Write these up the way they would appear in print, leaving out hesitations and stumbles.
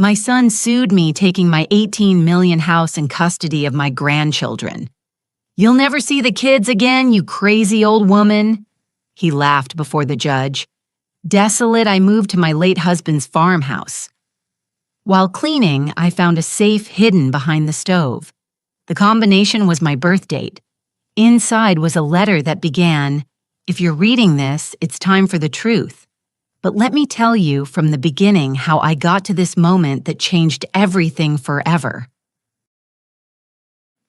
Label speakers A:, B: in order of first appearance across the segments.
A: My son sued me, taking my $18 million house in custody of my grandchildren. "You'll never see the kids again, you crazy old woman," he laughed before the judge. Desolate, I moved to my late husband's farmhouse. While cleaning, I found a safe hidden behind the stove. The combination was my birth date. Inside was a letter that began, "If you're reading this, it's time for the truth. But let me tell you from the beginning how I got to this moment that changed everything forever."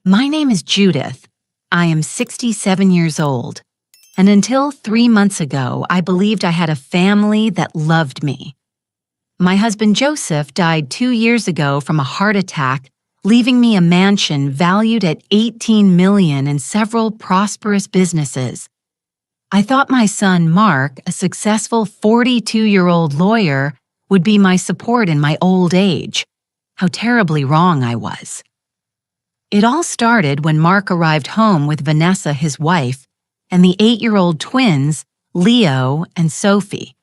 A: My name is Judith. I am 67 years old. And until 3 months ago, I believed I had a family that loved me. My husband Joseph died 2 years ago from a heart attack, leaving me a mansion valued at $18 million and several prosperous businesses. I thought my son Mark, a successful 42-year-old lawyer, would be my support in my old age. How terribly wrong I was. It all started when Mark arrived home with Vanessa, his wife, and the 8-year-old twins, Leo and Sophie.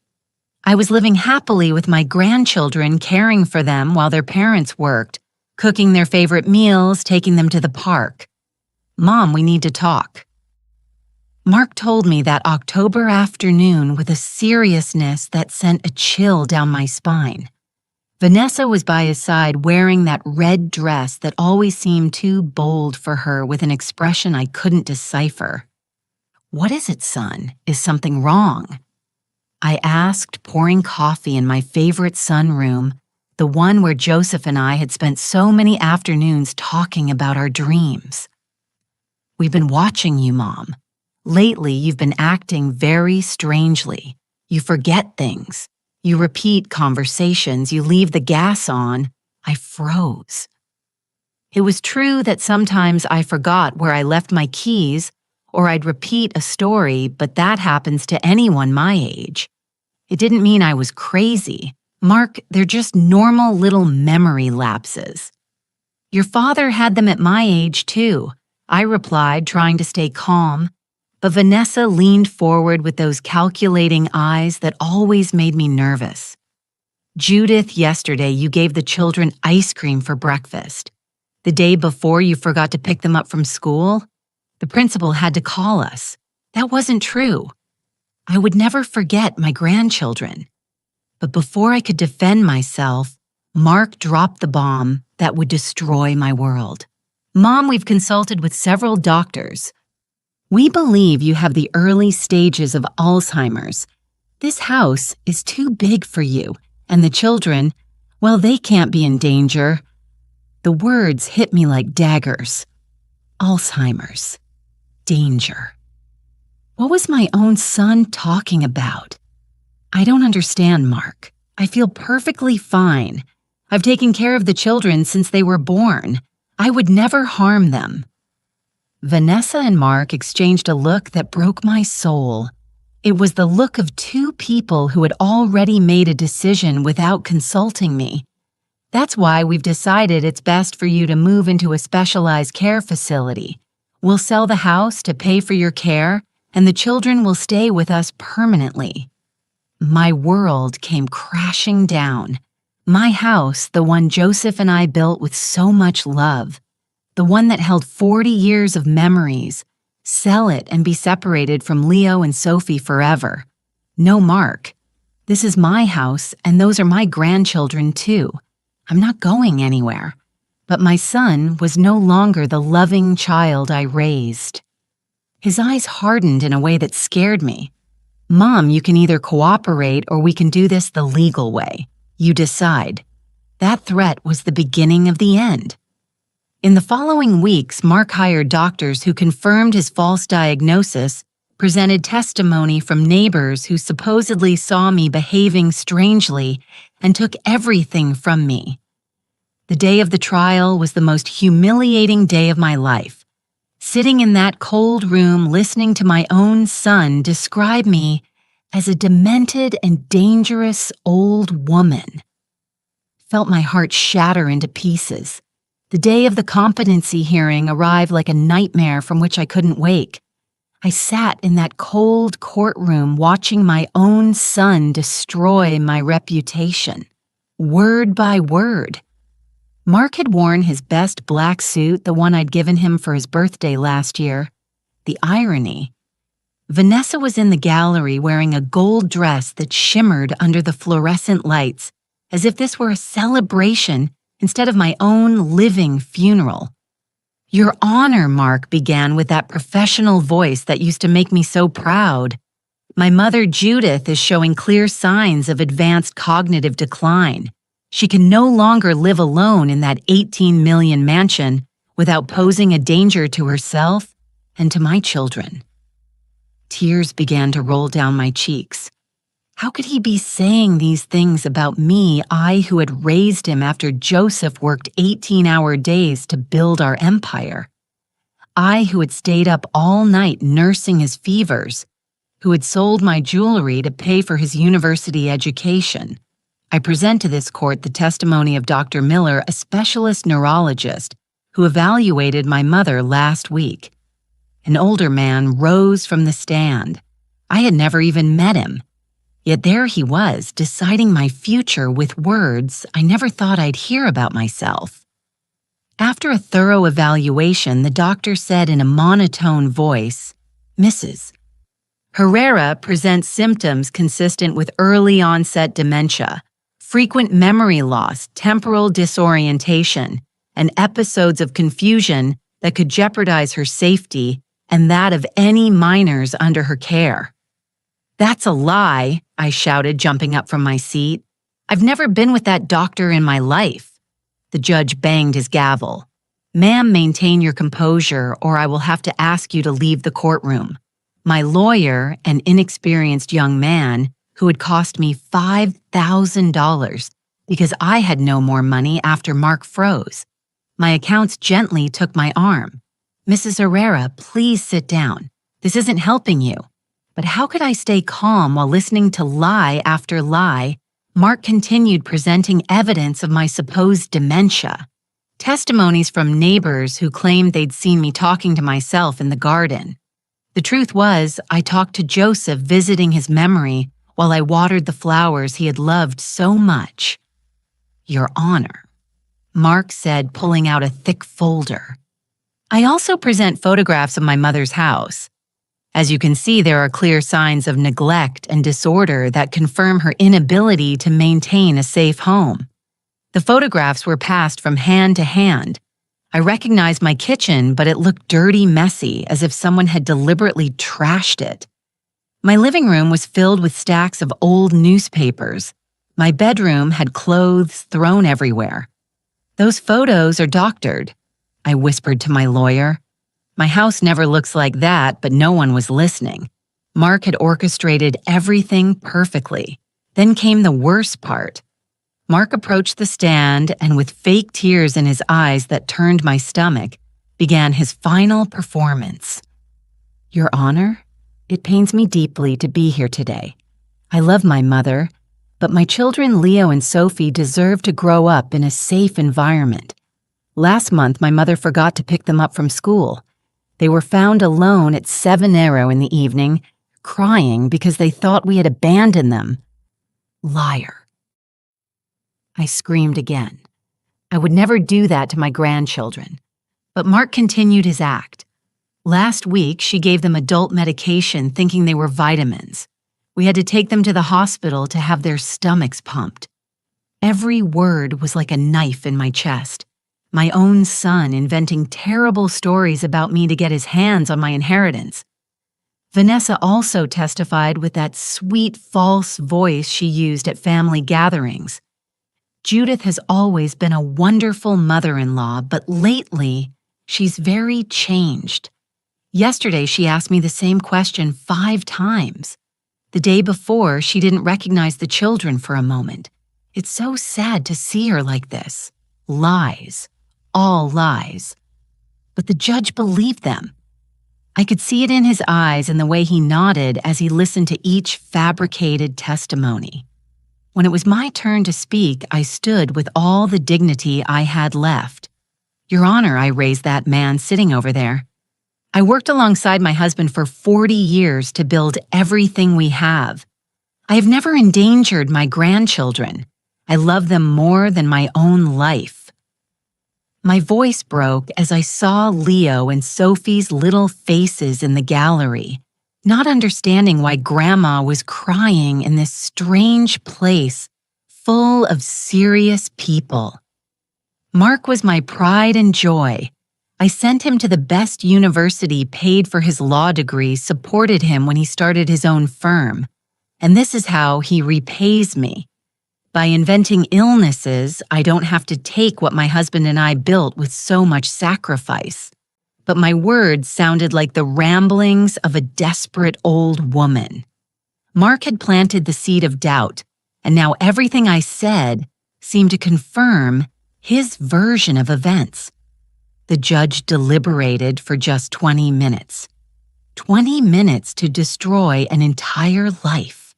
A: I was living happily with my grandchildren, caring for them while their parents worked, cooking their favorite meals, taking them to the park. "Mom, we need to talk." Mark told me that October afternoon with a seriousness that sent a chill down my spine. Vanessa was by his side wearing that red dress that always seemed too bold for her, with an expression I couldn't decipher. "What is it, son? Is something wrong?" I asked, pouring coffee in my favorite sunroom, the one where Joseph and I had spent so many afternoons talking about our dreams. "We've been watching you, Mom. Lately, you've been acting very strangely. You forget things. You repeat conversations. You leave the gas on." I froze. It was true that sometimes I forgot where I left my keys, or I'd repeat a story, but that happens to anyone my age. It didn't mean I was crazy. "Mark, they're just normal little memory lapses." "Your father had them at my age, too," I replied, trying to stay calm. But Vanessa leaned forward with those calculating eyes that always made me nervous. "Judith, yesterday you gave the children ice cream for breakfast. The day before you forgot to pick them up from school. The principal had to call us. That wasn't true. I would never forget my grandchildren." But before I could defend myself, Mark dropped the bomb that would destroy my world. "Mom, we've consulted with several doctors. We believe you have the early stages of Alzheimer's. This house is too big for you, and the children, well, they can't be in danger." The words hit me like daggers. Alzheimer's. Danger. What was my own son talking about? "I don't understand, Mark. I feel perfectly fine. I've taken care of the children since they were born. I would never harm them." Vanessa and Mark exchanged a look that broke my soul. It was the look of two people who had already made a decision without consulting me. "That's why we've decided it's best for you to move into a specialized care facility. We'll sell the house to pay for your care, and the children will stay with us permanently." My world came crashing down. My house, the one Joseph and I built with so much love, the one that held 40 years of memories, sell it and be separated from Leo and Sophie forever. "No, Mark. This is my house, and those are my grandchildren too. I'm not going anywhere." But my son was no longer the loving child I raised. His eyes hardened in a way that scared me. "Mom, you can either cooperate or we can do this the legal way. You decide." That threat was the beginning of the end. In the following weeks, Mark hired doctors who confirmed his false diagnosis, presented testimony from neighbors who supposedly saw me behaving strangely, and took everything from me. The day of the trial was the most humiliating day of my life. Sitting in that cold room listening to my own son describe me as a demented and dangerous old woman. Felt my heart shatter into pieces. The day of the competency hearing arrived like a nightmare from which I couldn't wake. I sat in that cold courtroom watching my own son destroy my reputation. word by word. Mark had worn his best black suit, the one I'd given him for his birthday last year. The irony. Vanessa was in the gallery wearing a gold dress that shimmered under the fluorescent lights, as if this were a celebration instead of my own living funeral. "Your Honor," Mark began with that professional voice that used to make me so proud. "My mother Judith is showing clear signs of advanced cognitive decline. She can no longer live alone in that 18 million mansion without posing a danger to herself and to my children." Tears began to roll down my cheeks. How could he be saying these things about me, I who had raised him after Joseph worked 18-hour days to build our empire? I who had stayed up all night nursing his fevers, who had sold my jewelry to pay for his university education. I present to this court the testimony of Dr. Miller, a specialist neurologist, who evaluated my mother last week. An older man rose from the stand. I had never even met him. Yet there he was, deciding my future with words I never thought I'd hear about myself. After a thorough evaluation, the doctor said in a monotone voice, "Mrs. Herrera presents symptoms consistent with early onset dementia, frequent memory loss, temporal disorientation, and episodes of confusion that could jeopardize her safety and that of any minors under her care." "That's a lie," I shouted, jumping up from my seat. "I've never been with that doctor in my life." The judge banged his gavel. "Ma'am, maintain your composure, or I will have to ask you to leave the courtroom." My lawyer, an inexperienced young man who had cost me $5,000 because I had no more money after Mark froze. My accounts gently took my arm. "Mrs. Herrera, please sit down. This isn't helping you." But how could I stay calm while listening to lie after lie? Mark continued presenting evidence of my supposed dementia. Testimonies from neighbors who claimed they'd seen me talking to myself in the garden. The truth was, I talked to Joseph visiting his memory while I watered the flowers he had loved so much. "Your Honor," Mark said, pulling out a thick folder. "I also present photographs of my mother's house. As you can see, there are clear signs of neglect and disorder that confirm her inability to maintain a safe home. The photographs were passed from hand to hand. I recognized my kitchen, but it looked dirty, messy, as if someone had deliberately trashed it. My living room was filled with stacks of old newspapers. My bedroom had clothes thrown everywhere. Those photos are doctored," I whispered to my lawyer. My house never looks like that, but no one was listening. Mark had orchestrated everything perfectly. Then came the worst part. Mark approached the stand and, with fake tears in his eyes that turned my stomach, began his final performance. "Your Honor, it pains me deeply to be here today. I love my mother, but my children Leo and Sophie deserve to grow up in a safe environment. Last month, my mother forgot to pick them up from school. They were found alone at 7 in the evening, crying because they thought we had abandoned them." Liar. I screamed again. I would never do that to my grandchildren. But Mark continued his act. "Last week, she gave them adult medication thinking they were vitamins. We had to take them to the hospital to have their stomachs pumped." Every word was like a knife in my chest. My own son inventing terrible stories about me to get his hands on my inheritance. Vanessa also testified with that sweet false voice she used at family gatherings. Judith has always been a wonderful mother-in-law, but lately, she's very changed. Yesterday, she asked me the same question 5 times. The day before, she didn't recognize the children for a moment. It's so sad to see her like this. Lies. All lies. But the judge believed them. I could see it in his eyes and the way he nodded as he listened to each fabricated testimony. When it was my turn to speak, I stood with all the dignity I had left. "Your Honor," I raised that man sitting over there. "I worked alongside my husband for 40 years to build everything we have. I have never endangered my grandchildren. I love them more than my own life. My voice broke as I saw Leo and Sophie's little faces in the gallery, not understanding why Grandma was crying in this strange place full of serious people. Mark was my pride and joy. I sent him to the best university, paid for his law degree, supported him when he started his own firm. And this is how he repays me. By inventing illnesses, I don't have to take what my husband and I built with so much sacrifice. But my words sounded like the ramblings of a desperate old woman. Mark had planted the seed of doubt, and now everything I said seemed to confirm his version of events. The judge deliberated for just 20 minutes. 20 minutes to destroy an entire life.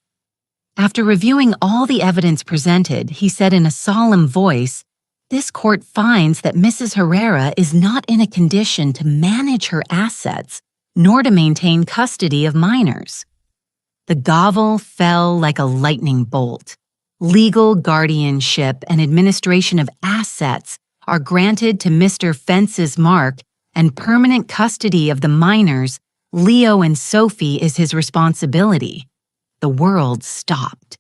A: After reviewing all the evidence presented, he said in a solemn voice, "This court finds that Mrs. Herrera is not in a condition to manage her assets, nor to maintain custody of minors." The gavel fell like a lightning bolt. Legal guardianship and administration of assets are granted to Mr. Fence's Mark, and permanent custody of the minors, Leo and Sophie, is his responsibility. The world stopped.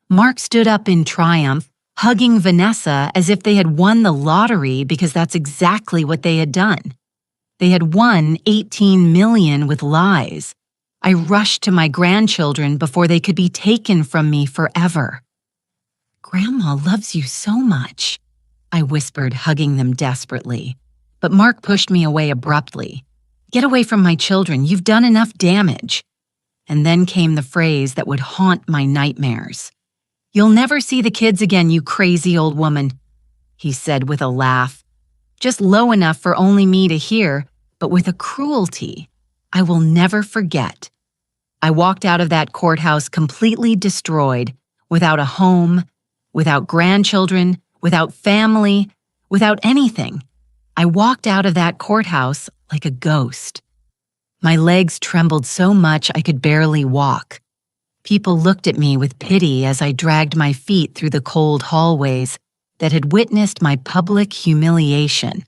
A: Mark stood up in triumph, hugging Vanessa as if they had won the lottery, because that's exactly what they had done. They had won $18 million with lies. I rushed to my grandchildren before they could be taken from me forever. "Grandma loves you so much," I whispered, hugging them desperately. But Mark pushed me away abruptly. "Get away from my children. You've done enough damage." And then came the phrase that would haunt my nightmares. "You'll never see the kids again, you crazy old woman," he said with a laugh, just low enough for only me to hear, but with a cruelty I will never forget. I walked out of that courthouse completely destroyed, without a home, without grandchildren, without family, without anything. I walked out of that courthouse like a ghost. My legs trembled so much I could barely walk. People looked at me with pity as I dragged my feet through the cold hallways that had witnessed my public humiliation.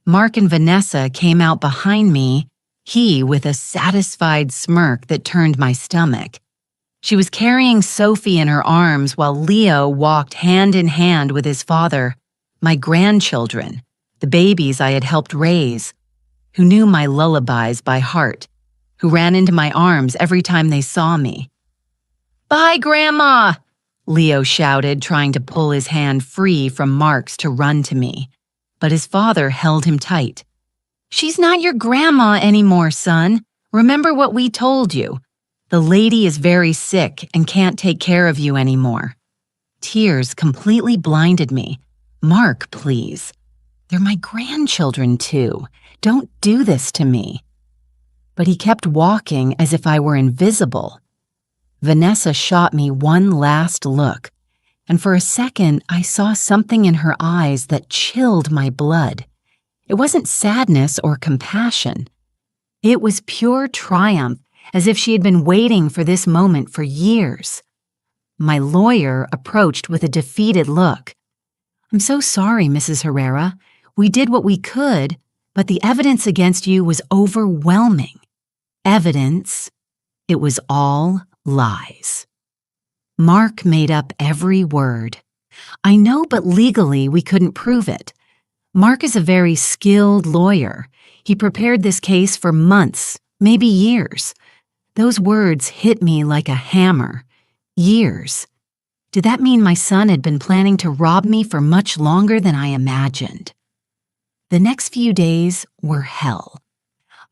A: Mark and Vanessa came out behind me, he with a satisfied smirk that turned my stomach. She was carrying Sophie in her arms while Leo walked hand in hand with his father, my grandchildren, the babies I had helped raise, who knew my lullabies by heart, who ran into my arms every time they saw me. "Bye, Grandma!" Leo shouted, trying to pull his hand free from Mark's to run to me. But his father held him tight. "She's not your grandma anymore, son. Remember what we told you. The lady is very sick and can't take care of you anymore." Tears completely blinded me. "Mark, please. They're my grandchildren, too. Don't do this to me." But he kept walking as if I were invisible. Vanessa shot me one last look, and for a second I saw something in her eyes that chilled my blood. It wasn't sadness or compassion. It was pure triumph, as if she had been waiting for this moment for years. My lawyer approached with a defeated look. "I'm so sorry, Mrs. Herrera. We did what we could, but the evidence against you was overwhelming. Evidence. It was all lies." Mark made up every word. "I know, but legally we couldn't prove it. Mark is a very skilled lawyer. He prepared this case for months, maybe years." Those words hit me like a hammer. Years. Did that mean my son had been planning to rob me for much longer than I imagined? The next few days were hell.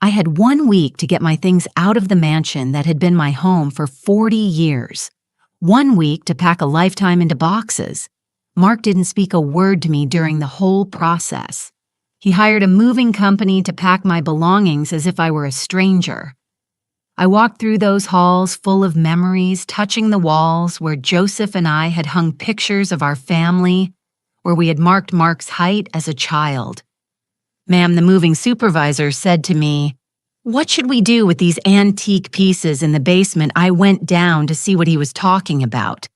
A: I had 1 week to get my things out of the mansion that had been my home for 40 years. 1 week to pack a lifetime into boxes. Mark didn't speak a word to me during the whole process. He hired a moving company to pack my belongings as if I were a stranger. I walked through those halls full of memories, touching the walls where Joseph and I had hung pictures of our family, where we had marked Mark's height as a child. "Ma'am, the moving supervisor said to me, 'What should we do with these antique pieces in the basement?' I went down to see what he was talking about.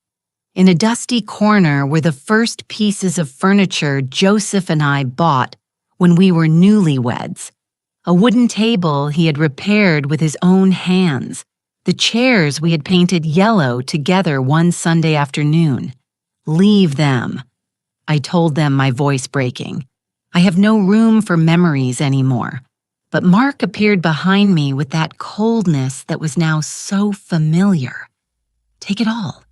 A: In a dusty corner were the first pieces of furniture Joseph and I bought when we were newlyweds. A wooden table he had repaired with his own hands. The chairs we had painted yellow together one Sunday afternoon. Leave them, I told them, my voice breaking. I have no room for memories anymore. But Mark appeared behind me with that coldness that was now so familiar. Take it all.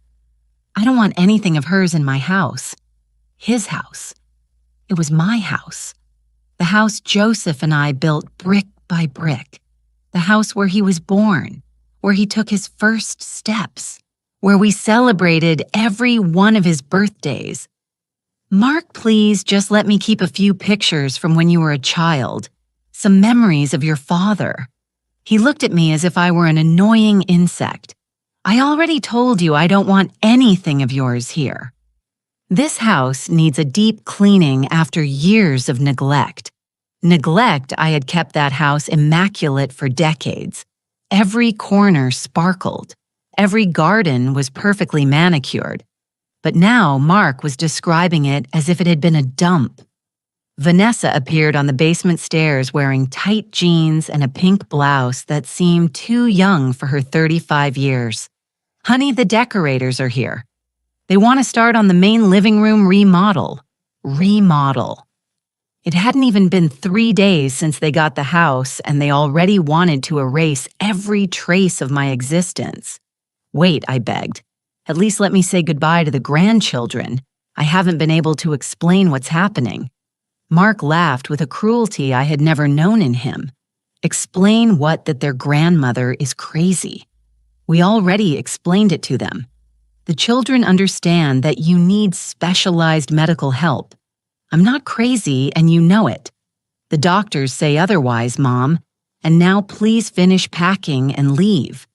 A: I don't want anything of hers in my house. His house. It was my house. The house Joseph and I built brick by brick. The house where he was born, where he took his first steps, where we celebrated every one of his birthdays. Mark, please just let me keep a few pictures from when you were a child, some memories of your father. He looked at me as if I were an annoying insect. I already told you I don't want anything of yours here. This house needs a deep cleaning after years of neglect. Neglect, I had kept that house immaculate for decades. Every corner sparkled. Every garden was perfectly manicured. But now Mark was describing it as if it had been a dump. Vanessa appeared on the basement stairs wearing tight jeans and a pink blouse that seemed too young for her 35 years. Honey, the decorators are here. They want to start on the main living room remodel. Remodel. It hadn't even been 3 days since they got the house, and they already wanted to erase every trace of my existence. Wait, I begged. At least let me say goodbye to the grandchildren. I haven't been able to explain what's happening. Mark laughed with a cruelty I had never known in him. Explain what? That their grandmother is crazy. We already explained it to them. The children understand that you need specialized medical help. I'm not crazy, and you know it. The doctors say otherwise, Mom, and now please finish packing and leave.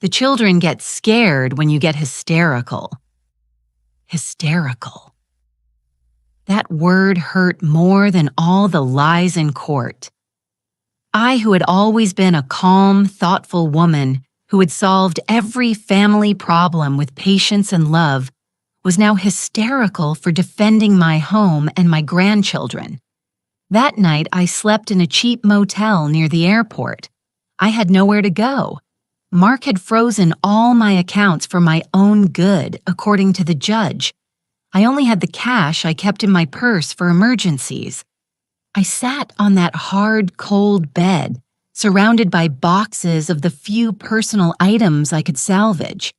A: The children get scared when you get hysterical. Hysterical. That word hurt more than all the lies in court. I, who had always been a calm, thoughtful woman who had solved every family problem with patience and love, was now hysterical for defending my home and my grandchildren. That night, I slept in a cheap motel near the airport. I had nowhere to go. Mark had frozen all my accounts for my own good, according to the judge. I only had the cash I kept in my purse for emergencies. I sat on that hard, cold bed, surrounded by boxes of the few personal items I could salvage.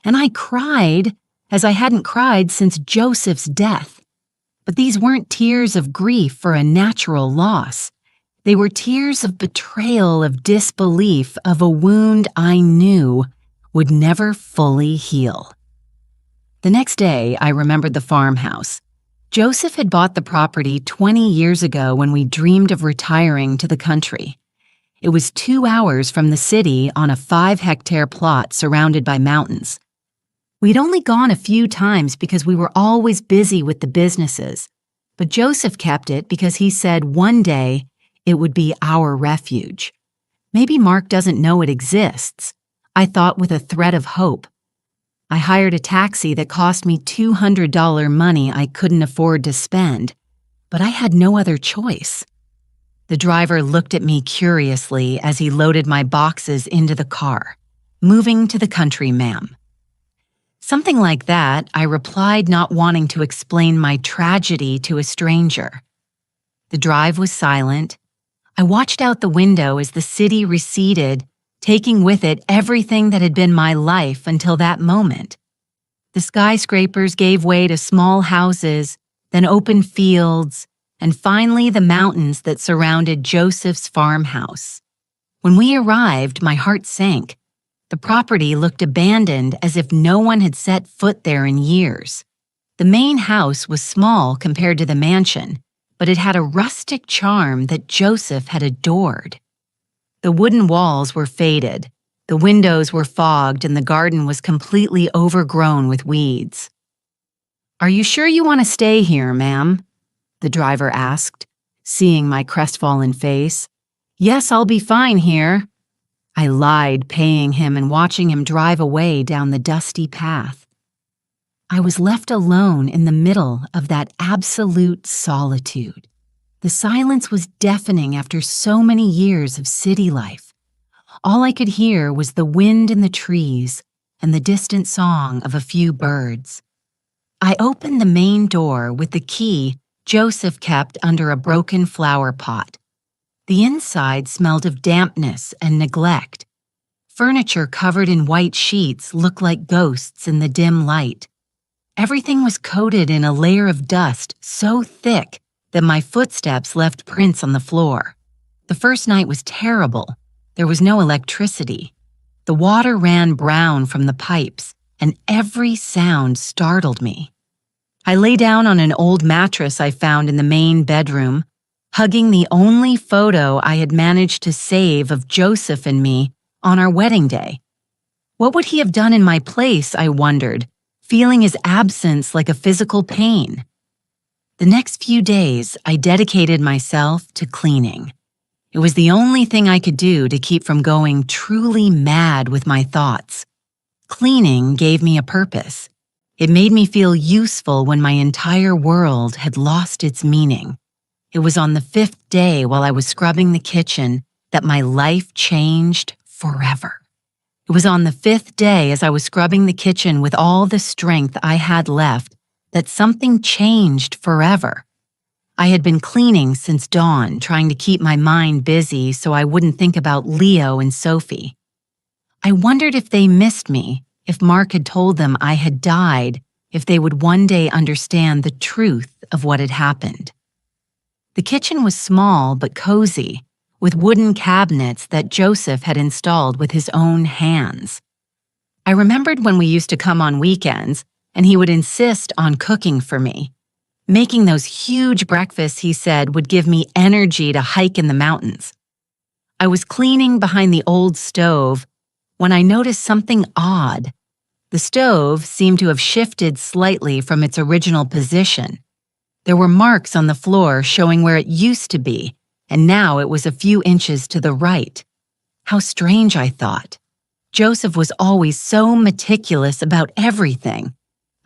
A: And I cried as I hadn't cried since Joseph's death. But these weren't tears of grief for a natural loss. They were tears of betrayal, of disbelief, of a wound I knew would never fully heal. The next day, I remembered the farmhouse. Joseph had bought the property 20 years ago when we dreamed of retiring to the country. It was 2 hours from the city on a 5-hectare plot surrounded by mountains. We'd only gone a few times because we were always busy with the businesses, but Joseph kept it because he said one day it would be our refuge. Maybe Mark doesn't know it exists, I thought with a thread of hope. I hired a taxi that cost me $200 money I couldn't afford to spend, but I had no other choice. The driver looked at me curiously as he loaded my boxes into the car. Moving to the country, ma'am. Something like that, I replied, not wanting to explain my tragedy to a stranger. The drive was silent. I watched out the window as the city receded, taking with it everything that had been my life until that moment. The skyscrapers gave way to small houses, then open fields, and finally the mountains that surrounded Joseph's farmhouse. When we arrived, my heart sank. The property looked abandoned, as if no one had set foot there in years. The main house was small compared to the mansion, but it had a rustic charm that Joseph had adored. The wooden walls were faded, the windows were fogged, and the garden was completely overgrown with weeds. "Are you sure you want to stay here, ma'am?" the driver asked, seeing my crestfallen face. "Yes, I'll be fine here." I lied, paying him and watching him drive away down the dusty path. I was left alone in the middle of that absolute solitude. The silence was deafening after so many years of city life. All I could hear was the wind in the trees and the distant song of a few birds. I opened the main door with the key Joseph kept under a broken flower pot. The inside smelled of dampness and neglect. Furniture covered in white sheets looked like ghosts in the dim light. Everything was coated in a layer of dust so thick that my footsteps left prints on the floor. The first night was terrible. There was no electricity. The water ran brown from the pipes, and every sound startled me. I lay down on an old mattress I found in the main bedroom, hugging the only photo I had managed to save of Joseph and me on our wedding day. What would he have done in my place, I wondered, feeling his absence like a physical pain. The next few days, I dedicated myself to cleaning. It was the only thing I could do to keep from going truly mad with my thoughts. Cleaning gave me a purpose. It made me feel useful when my entire world had lost its meaning. It was on the 5th day while I was scrubbing the kitchen that my life changed forever. It was on the 5th day as I was scrubbing the kitchen with all the strength I had left that something changed forever. I had been cleaning since dawn, trying to keep my mind busy so I wouldn't think about Leo and Sophie. I wondered if they missed me, if Mark had told them I had died, if they would one day understand the truth of what had happened. The kitchen was small but cozy, with wooden cabinets that Joseph had installed with his own hands. I remembered when we used to come on weekends, and he would insist on cooking for me. Making those huge breakfasts, he said, would give me energy to hike in the mountains. I was cleaning behind the old stove when I noticed something odd. The stove seemed to have shifted slightly from its original position. There were marks on the floor showing where it used to be, and now it was a few inches to the right. How strange, I thought. Joseph was always so meticulous about everything.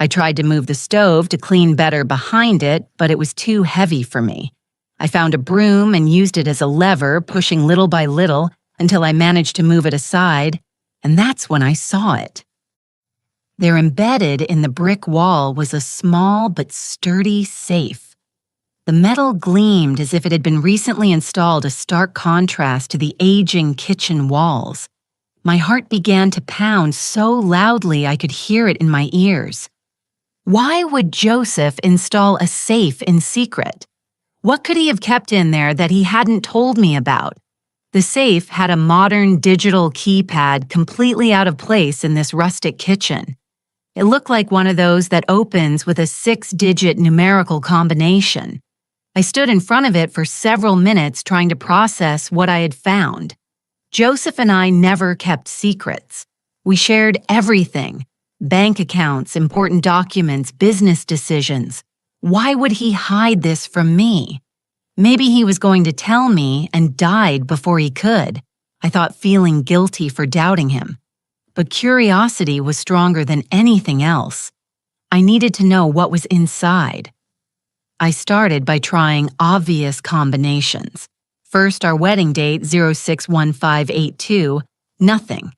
A: I tried to move the stove to clean better behind it, but it was too heavy for me. I found a broom and used it as a lever, pushing little by little until I managed to move it aside, and that's when I saw it. There, embedded in the brick wall, was a small but sturdy safe. The metal gleamed as if it had been recently installed, a stark contrast to the aging kitchen walls. My heart began to pound so loudly I could hear it in my ears. Why would Joseph install a safe in secret? What could he have kept in there that he hadn't told me about? The safe had a modern digital keypad completely out of place in this rustic kitchen. It looked like one of those that opens with a 6-digit numerical combination. I stood in front of it for several minutes trying to process what I had found. Joseph and I never kept secrets. We shared everything: bank accounts, important documents, business decisions. Why would he hide this from me? Maybe he was going to tell me and died before he could. I thought, feeling guilty for doubting him. But curiosity was stronger than anything else. I needed to know what was inside. I started by trying obvious combinations. First, our wedding date, 061582, nothing.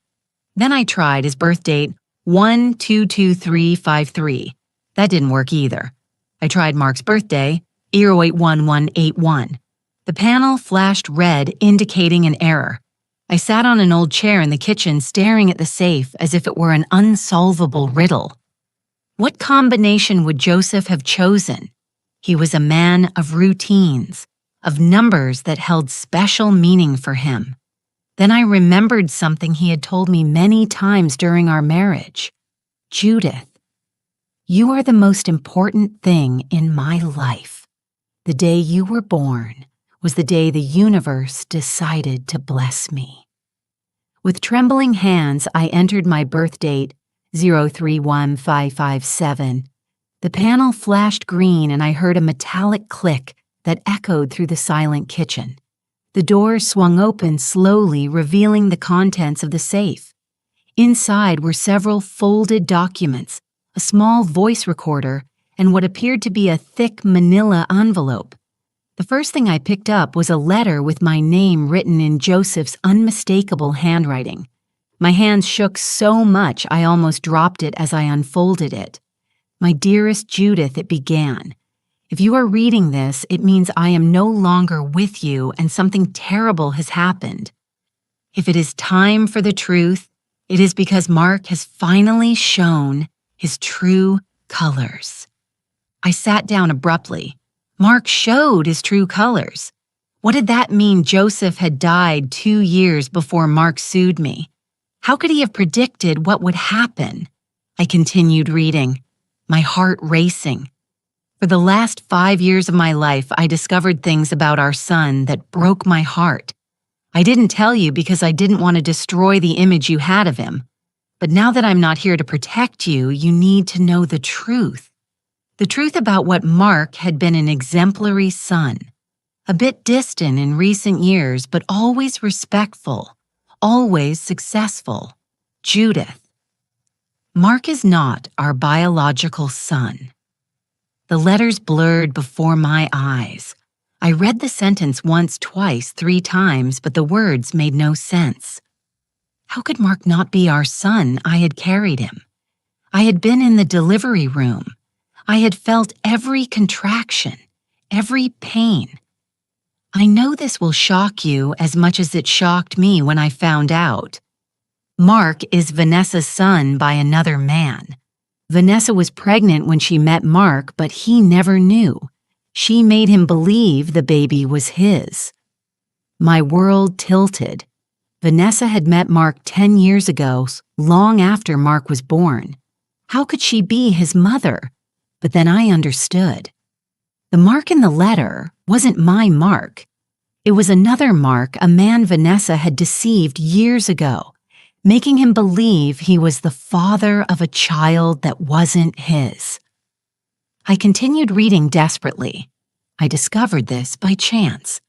A: Then I tried his birth date, 122353. That didn't work either. I tried Mark's birthday, 081181. The panel flashed red, indicating an error. I sat on an old chair in the kitchen, staring at the safe as if it were an unsolvable riddle. What combination would Joseph have chosen? He was a man of routines, of numbers that held special meaning for him. Then I remembered something he had told me many times during our marriage. Judith, you are the most important thing in my life. The day you were born was the day the universe decided to bless me. With trembling hands, I entered my birth date, 031557. The panel flashed green and I heard a metallic click that echoed through the silent kitchen. The door swung open slowly, revealing the contents of the safe. Inside were several folded documents, a small voice recorder, and what appeared to be a thick manila envelope. The first thing I picked up was a letter with my name written in Joseph's unmistakable handwriting. My hands shook so much I almost dropped it as I unfolded it. "My dearest Judith," it began. "If you are reading this, it means I am no longer with you and something terrible has happened. If it is time for the truth, it is because Mark has finally shown his true colors." I sat down abruptly. Mark showed his true colors. What did that mean Joseph had died 2 years before Mark sued me? How could he have predicted what would happen? I continued reading, my heart racing. For the last 5 years of my life, I discovered things about our son that broke my heart. I didn't tell you because I didn't want to destroy the image you had of him. But now that I'm not here to protect you, you need to know the truth. The truth about what Mark had been an exemplary son. A bit distant in recent years, but always respectful, always successful. Judith. Mark is not our biological son. The letters blurred before my eyes. I read the sentence once, twice, 3 times, but the words made no sense. How could Mark not be our son? I had carried him. I had been in the delivery room. I had felt every contraction, every pain. I know this will shock you as much as it shocked me when I found out. Mark is Vanessa's son by another man. Vanessa was pregnant when she met Mark, but he never knew. She made him believe the baby was his. My world tilted. Vanessa had met Mark 10 years ago, long after Mark was born. How could she be his mother? But then I understood. The Mark in the letter wasn't my Mark. It was another Mark, a man Vanessa had deceived years ago, making him believe he was the father of a child that wasn't his. I continued reading desperately. I discovered this by chance.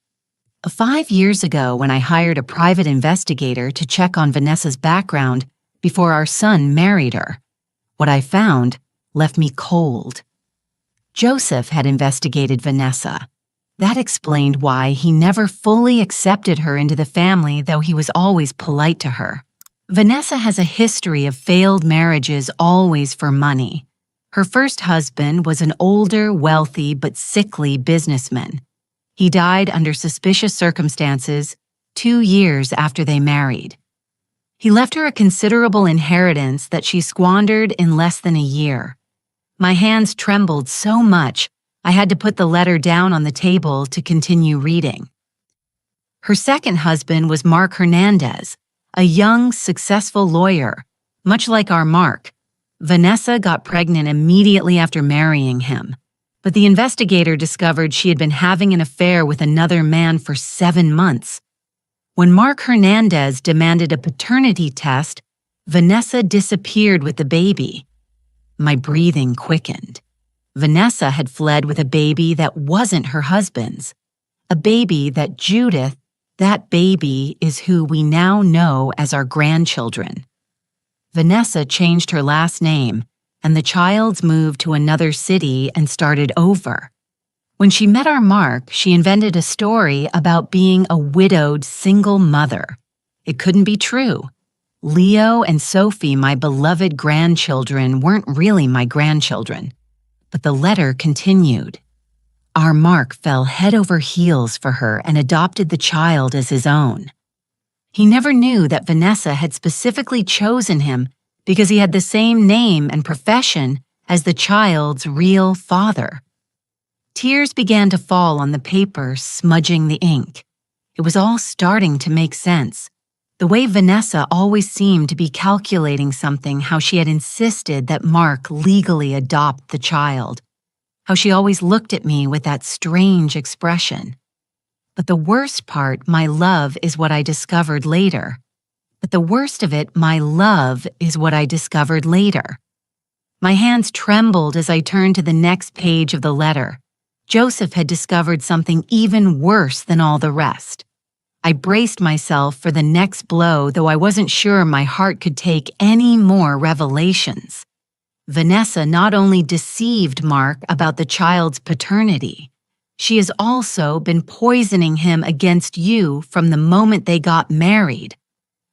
A: 5 years ago, when I hired a private investigator to check on Vanessa's background before our son married her, what I found left me cold. Joseph had investigated Vanessa. That explained why he never fully accepted her into the family, though he was always polite to her. Vanessa has a history of failed marriages, always for money. Her first husband was an older, wealthy, but sickly businessman. He died under suspicious circumstances 2 years after they married. He left her a considerable inheritance that she squandered in less than a year. My hands trembled so much, I had to put the letter down on the table to continue reading. Her second husband was Mark Hernandez, a young, successful lawyer, much like our Mark. Vanessa got pregnant immediately after marrying him, but the investigator discovered she had been having an affair with another man for 7 months. When Mark Hernandez demanded a paternity test, Vanessa disappeared with the baby. My breathing quickened. Vanessa had fled with a baby that wasn't her husband's, a baby that Judith, that baby is who we now know as our grandchildren. Vanessa changed her last name, and the child's moved to another city and started over. When she met our Mark, she invented a story about being a widowed single mother. It couldn't be true. Leo and Sophie, my beloved grandchildren, weren't really my grandchildren. But the letter continued. Our Mark fell head over heels for her and adopted the child as his own. He never knew that Vanessa had specifically chosen him because he had the same name and profession as the child's real father. Tears began to fall on the paper, smudging the ink. It was all starting to make sense. The way Vanessa always seemed to be calculating something, how she had insisted that Mark legally adopt the child, how she always looked at me with that strange expression. But the worst part, my love, is what I discovered later. But the worst of it, my love, is what I discovered later. My hands trembled as I turned to the next page of the letter. Joseph had discovered something even worse than all the rest. I braced myself for the next blow, though I wasn't sure my heart could take any more revelations. Vanessa not only deceived Mark about the child's paternity, she has also been poisoning him against you from the moment they got married.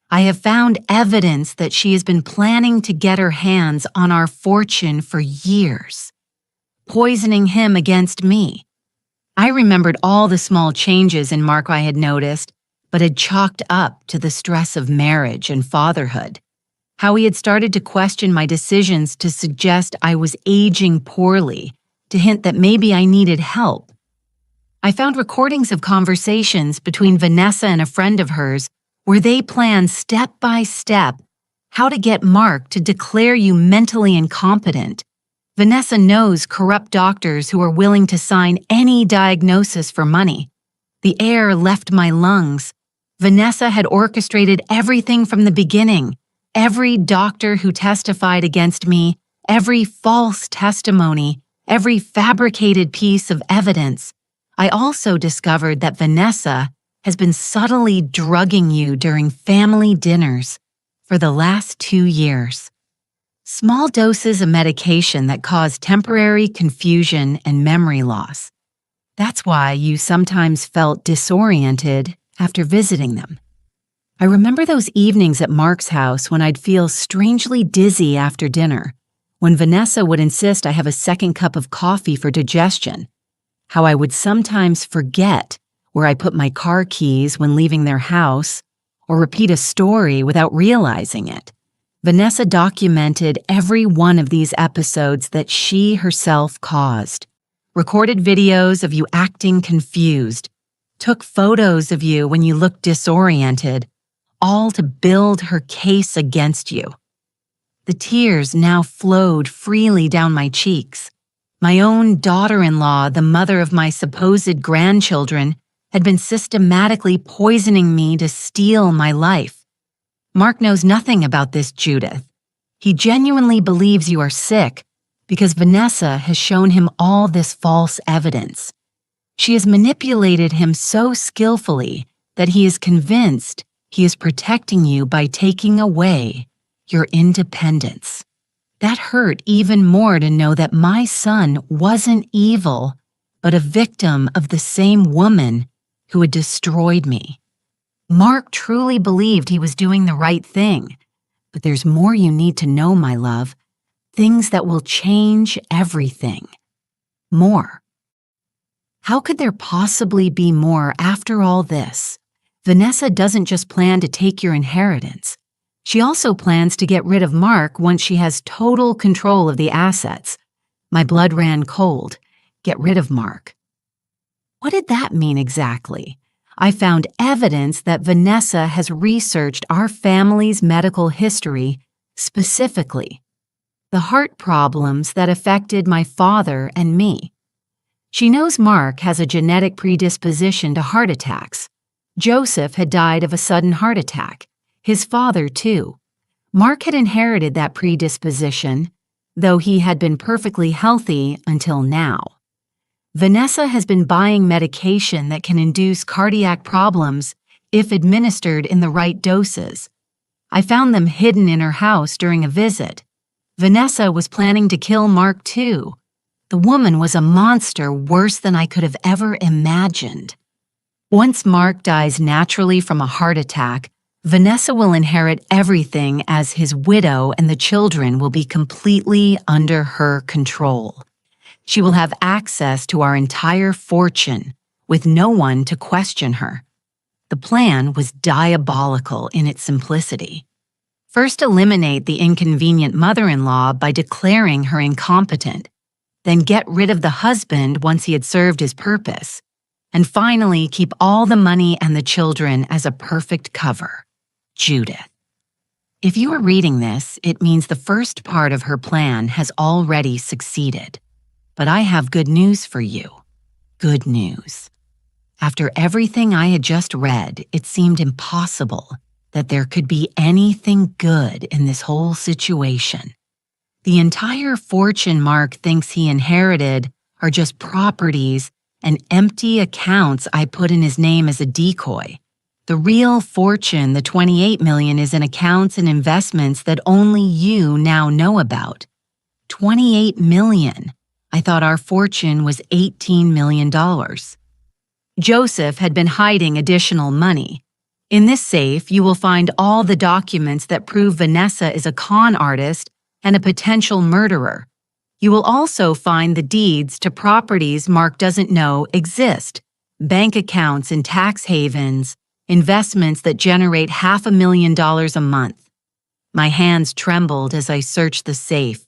A: I have found evidence that she has been planning to get her hands on our fortune for years, poisoning him against me. I remembered all the small changes in Mark I had noticed, but had chalked up to the stress of marriage and fatherhood. How he had started to question my decisions, to suggest I was aging poorly, to hint that maybe I needed help. I found recordings of conversations between Vanessa and a friend of hers where they planned step by step how to get Mark to declare you mentally incompetent. Vanessa knows corrupt doctors who are willing to sign any diagnosis for money. The air left my lungs. Vanessa had orchestrated everything from the beginning. Every doctor who testified against me, every false testimony, every fabricated piece of evidence. I also discovered that Vanessa has been subtly drugging you during family dinners for the last 2 years. Small doses of medication that cause temporary confusion and memory loss. That's why you sometimes felt disoriented after visiting them. I remember those evenings at Mark's house when I'd feel strangely dizzy after dinner, when Vanessa would insist I have a second cup of coffee for digestion, how I would sometimes forget where I put my car keys when leaving their house, or repeat a story without realizing it. Vanessa documented every one of these episodes that she herself caused, recorded videos of you acting confused, took photos of you when you looked disoriented, all to build her case against you. The tears now flowed freely down my cheeks. My own daughter-in-law, the mother of my supposed grandchildren, had been systematically poisoning me to steal my life. Mark knows nothing about this, Judith. He genuinely believes you are sick because Vanessa has shown him all this false evidence. She has manipulated him so skillfully that he is convinced he is protecting you by taking away your independence. That hurt even more to know that my son wasn't evil, but a victim of the same woman who had destroyed me. Mark truly believed he was doing the right thing, but there's more you need to know, my love. Things that will change everything. More. How could there possibly be more after all this? Vanessa doesn't just plan to take your inheritance. She also plans to get rid of Mark once she has total control of the assets. My blood ran cold. Get rid of Mark. What did that mean exactly? I found evidence that Vanessa has researched our family's medical history, specifically the heart problems that affected my father and me. She knows Mark has a genetic predisposition to heart attacks. Joseph had died of a sudden heart attack. His father, too. Mark had inherited that predisposition, though he had been perfectly healthy until now. Vanessa has been buying medication that can induce cardiac problems if administered in the right doses. I found them hidden in her house during a visit. Vanessa was planning to kill Mark, too. The woman was a monster worse than I could have ever imagined. Once Mark dies naturally from a heart attack, Vanessa will inherit everything as his widow, and the children will be completely under her control. She will have access to our entire fortune with no one to question her. The plan was diabolical in its simplicity. First, eliminate the inconvenient mother-in-law by declaring her incompetent, then get rid of the husband once he had served his purpose, and finally keep all the money and the children as a perfect cover. Judith. If you are reading this, it means the first part of her plan has already succeeded. But I have good news for you. Good news. After everything I had just read, it seemed impossible that there could be anything good in this whole situation. The entire fortune Mark thinks he inherited are just properties and empty accounts I put in his name as a decoy. The real fortune, the $28 million, is in accounts and investments that only you now know about. $28 million. I thought our fortune was $18 million. Joseph had been hiding additional money. In this safe, you will find all the documents that prove Vanessa is a con artist and a potential murderer. You will also find the deeds to properties Mark doesn't know exist, bank accounts in tax havens, investments that generate $500,000 a month. My hands trembled as I searched the safe.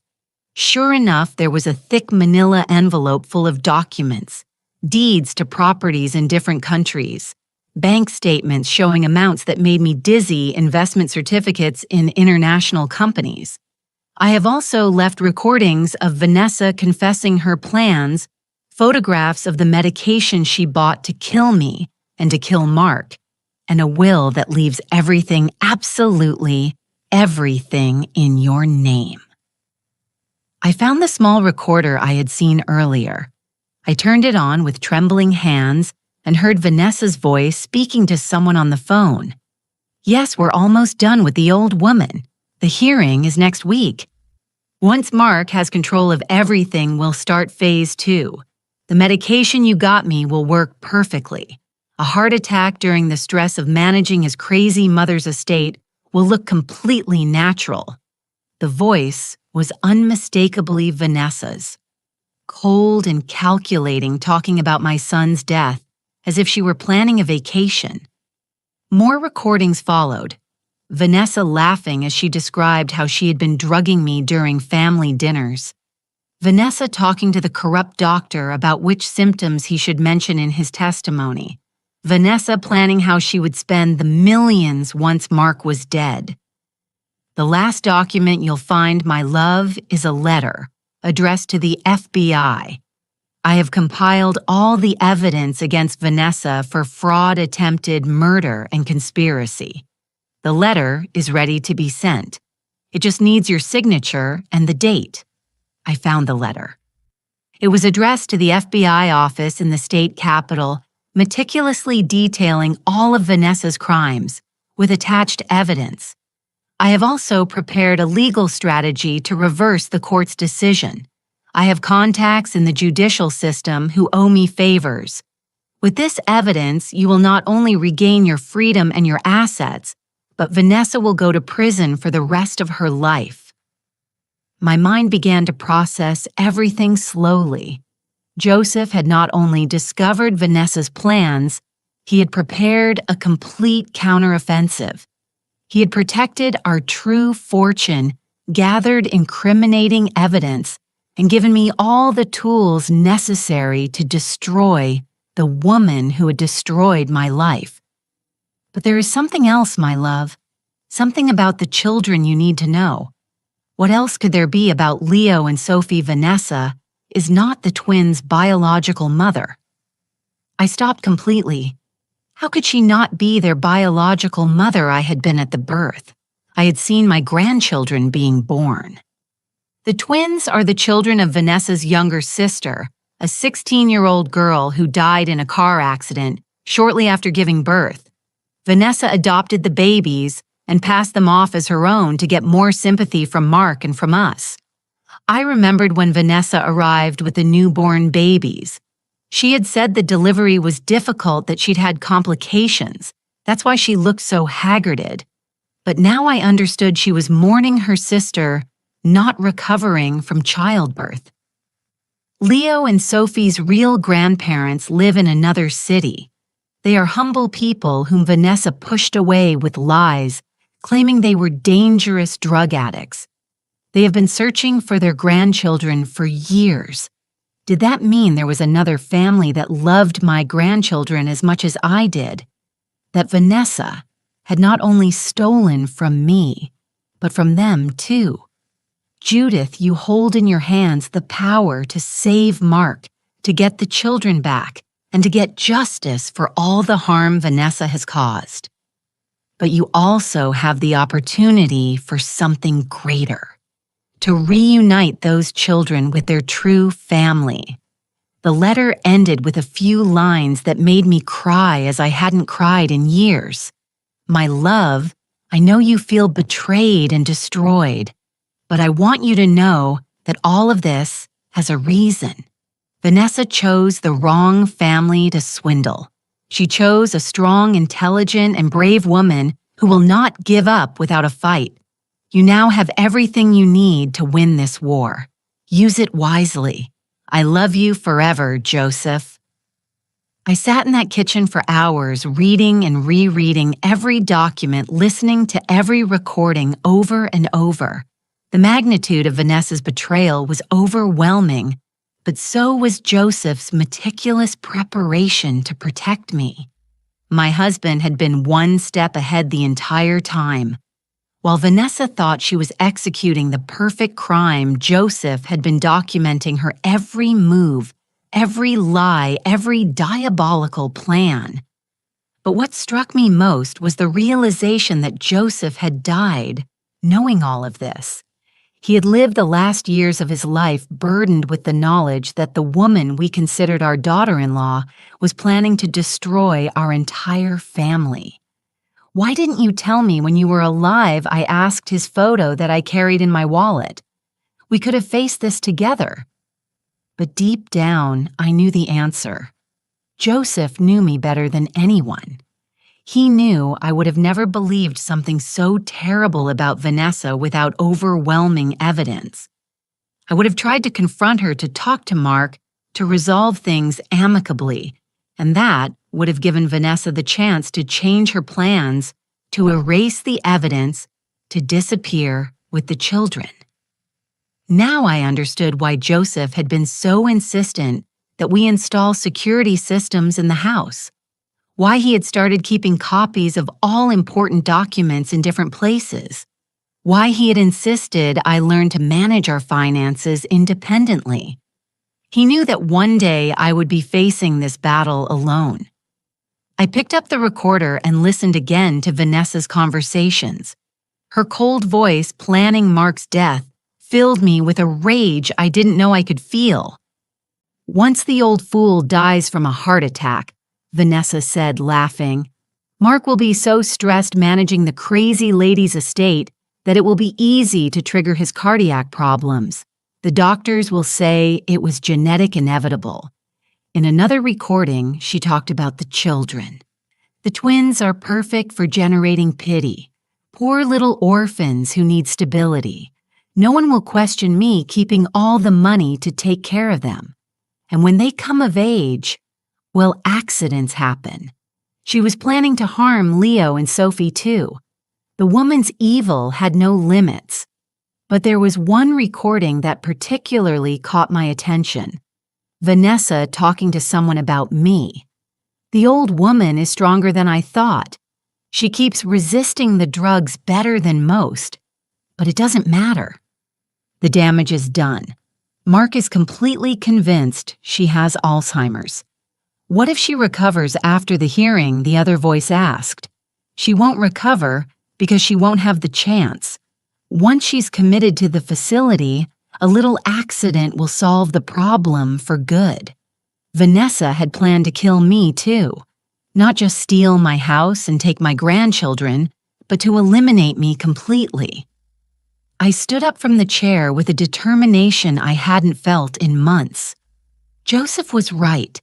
A: Sure enough, there was a thick manila envelope full of documents, deeds to properties in different countries, bank statements showing amounts that made me dizzy, investment certificates in international companies. I have also left recordings of Vanessa confessing her plans, photographs of the medication she bought to kill me and to kill Mark, and a will that leaves everything, absolutely everything, in your name. I found the small recorder I had seen earlier. I turned it on with trembling hands and heard Vanessa's voice speaking to someone on the phone. Yes, we're almost done with the old woman. The hearing is next week. Once Mark has control of everything, we'll start phase 2. The medication you got me will work perfectly. A heart attack during the stress of managing his crazy mother's estate will look completely natural. The voice was unmistakably Vanessa's. Cold and calculating, talking about my son's death, as if she were planning a vacation. More recordings followed. Vanessa laughing as she described how she had been drugging me during family dinners. Vanessa talking to the corrupt doctor about which symptoms he should mention in his testimony. Vanessa planning how she would spend the millions once Mark was dead. The last document you'll find, my love, is a letter addressed to the FBI. I have compiled all the evidence against Vanessa for fraud, attempted murder, and conspiracy. The letter is ready to be sent. It just needs your signature and the date. I found the letter. It was addressed to the FBI office in the state capital, meticulously detailing all of Vanessa's crimes, with attached evidence. I have also prepared a legal strategy to reverse the court's decision. I have contacts in the judicial system who owe me favors. With this evidence, you will not only regain your freedom and your assets, but Vanessa will go to prison for the rest of her life. My mind began to process everything slowly. Joseph had not only discovered Vanessa's plans, he had prepared a complete counteroffensive. He had protected our true fortune, gathered incriminating evidence, and given me all the tools necessary to destroy the woman who had destroyed my life. But there is something else, my love, something about the children you need to know. What else could there be about Leo and Sophie? Vanessa is not the twins' biological mother. I stopped completely. How could she not be their biological mother? I had been at the birth. I had seen my grandchildren being born. The twins are the children of Vanessa's younger sister, a 16-year-old girl who died in a car accident shortly after giving birth. Vanessa adopted the babies and passed them off as her own to get more sympathy from Mark and from us. I remembered when Vanessa arrived with the newborn babies. She had said the delivery was difficult, that she'd had complications. That's why she looked so haggarded. But now I understood she was mourning her sister, not recovering from childbirth. Leo and Sophie's real grandparents live in another city. They are humble people whom Vanessa pushed away with lies, claiming they were dangerous drug addicts. They have been searching for their grandchildren for years. Did that mean there was another family that loved my grandchildren as much as I did? That Vanessa had not only stolen from me, but from them too? Judith, you hold in your hands the power to save Mark, to get the children back, and to get justice for all the harm Vanessa has caused. But you also have the opportunity for something greater, to reunite those children with their true family. The letter ended with a few lines that made me cry as I hadn't cried in years. My love, I know you feel betrayed and destroyed, but I want you to know that all of this has a reason. Vanessa chose the wrong family to swindle. She chose a strong, intelligent, and brave woman who will not give up without a fight. You now have everything you need to win this war. Use it wisely. I love you forever, Joseph. I sat in that kitchen for hours, reading and rereading every document, listening to every recording over and over. The magnitude of Vanessa's betrayal was overwhelming, but so was Joseph's meticulous preparation to protect me. My husband had been one step ahead the entire time. While Vanessa thought she was executing the perfect crime, Joseph had been documenting her every move, every lie, every diabolical plan. But what struck me most was the realization that Joseph had died, knowing all of this. He had lived the last years of his life burdened with the knowledge that the woman we considered our daughter-in-law was planning to destroy our entire family. "Why didn't you tell me when you were alive?" I asked his photo that I carried in my wallet. "We could have faced this together." But deep down, I knew the answer. Joseph knew me better than anyone. He knew I would have never believed something so terrible about Vanessa without overwhelming evidence. I would have tried to confront her, to talk to Mark, to resolve things amicably, and that would have given Vanessa the chance to change her plans, to erase the evidence, to disappear with the children. Now I understood why Joseph had been so insistent that we install security systems in the house, why he had started keeping copies of all important documents in different places, why he had insisted I learn to manage our finances independently. He knew that one day I would be facing this battle alone. I picked up the recorder and listened again to Vanessa's conversations. Her cold voice planning Mark's death filled me with a rage I didn't know I could feel. "Once the old fool dies from a heart attack," Vanessa said, laughing, "Mark will be so stressed managing the crazy lady's estate that it will be easy to trigger his cardiac problems. The doctors will say it was genetic inevitable." In another recording, she talked about the children. "The twins are perfect for generating pity. Poor little orphans who need stability. No one will question me keeping all the money to take care of them. And when they come of age, well, accidents happen." She was planning to harm Leo and Sophie too. The woman's evil had no limits. But there was one recording that particularly caught my attention. Vanessa talking to someone about me. "The old woman is stronger than I thought. She keeps resisting the drugs better than most. But it doesn't matter. The damage is done. Mark is completely convinced she has Alzheimer's. What if she recovers after the hearing?" the other voice asked. "She won't recover because she won't have the chance. Once she's committed to the facility, a little accident will solve the problem for good." Vanessa had planned to kill me too. Not just steal my house and take my grandchildren, but to eliminate me completely. I stood up from the chair with a determination I hadn't felt in months. Joseph was right.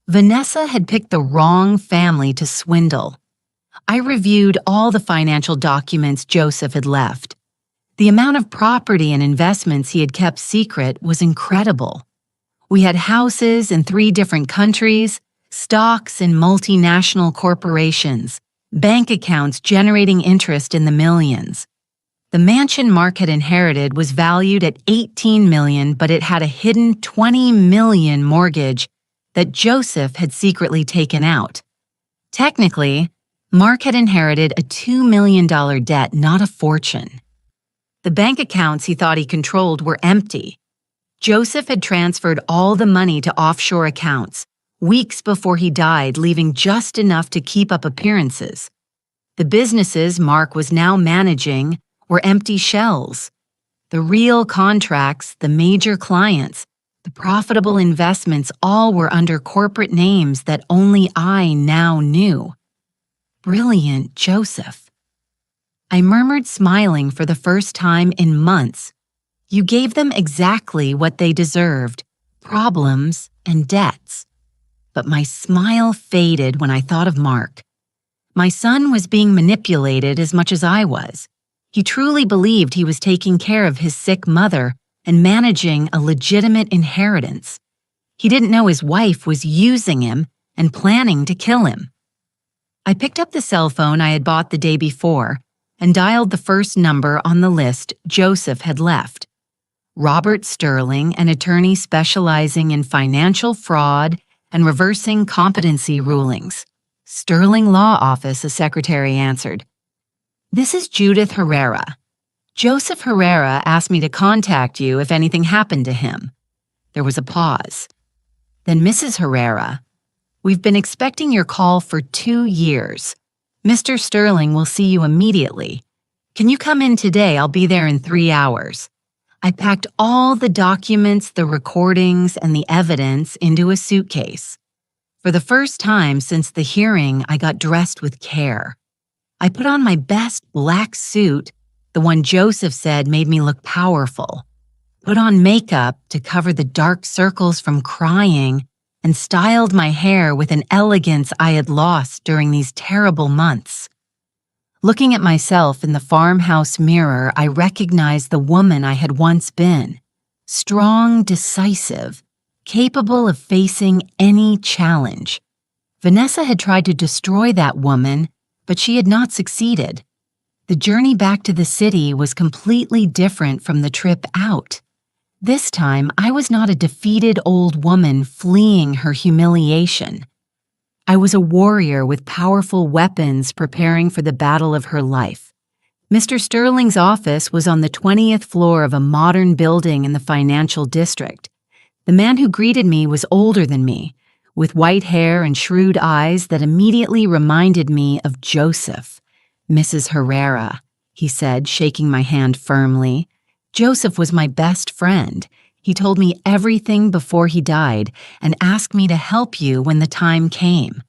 A: Vanessa had picked the wrong family to swindle. I reviewed all the financial documents Joseph had left. The amount of property and investments he had kept secret was incredible. We had houses in 3 different countries, stocks in multinational corporations, bank accounts generating interest in the millions. The mansion Mark had inherited was valued at $18 million, but it had a hidden $20 million mortgage that Joseph had secretly taken out. Technically, Mark had inherited a $2 million debt, not a fortune. The bank accounts he thought he controlled were empty. Joseph had transferred all the money to offshore accounts weeks before he died, leaving just enough to keep up appearances. The businesses Mark was now managing were empty shells. The real contracts, the major clients, the profitable investments all were under corporate names that only I now knew. Brilliant Joseph. I murmured, smiling for the first time in months. You gave them exactly what they deserved, problems and debts. But my smile faded when I thought of Mark. My son was being manipulated as much as I was. He truly believed he was taking care of his sick mother and managing a legitimate inheritance. He didn't know his wife was using him and planning to kill him. I picked up the cell phone I had bought the day before and dialed the first number on the list Joseph had left. Robert Sterling, an attorney specializing in financial fraud and reversing competency rulings. Sterling Law Office, a secretary answered. This is Judith Herrera. Joseph Herrera asked me to contact you if anything happened to him. There was a pause. Then Mrs. Herrera, we've been expecting your call for 2 years. Mr. Sterling will see you immediately. Can you come in today? I'll be there in 3 hours. I packed all the documents, the recordings, and the evidence into a suitcase. For the first time since the hearing, I got dressed with care. I put on my best black suit, the one Joseph said made me look powerful, put on makeup to cover the dark circles from crying, and styled my hair with an elegance I had lost during these terrible months. Looking at myself in the farmhouse mirror, I recognized the woman I had once been. Strong, decisive, capable of facing any challenge. Vanessa had tried to destroy that woman, but she had not succeeded. The journey back to the city was completely different from the trip out. This time, I was not a defeated old woman fleeing her humiliation. I was a warrior with powerful weapons preparing for the battle of her life. Mr. Sterling's office was on the 20th floor of a modern building in the financial district. The man who greeted me was older than me, with white hair and shrewd eyes that immediately reminded me of Joseph. Mrs. Herrera, he said, shaking my hand firmly. Joseph was my best friend. He told me everything before he died and asked me to help you when the time came.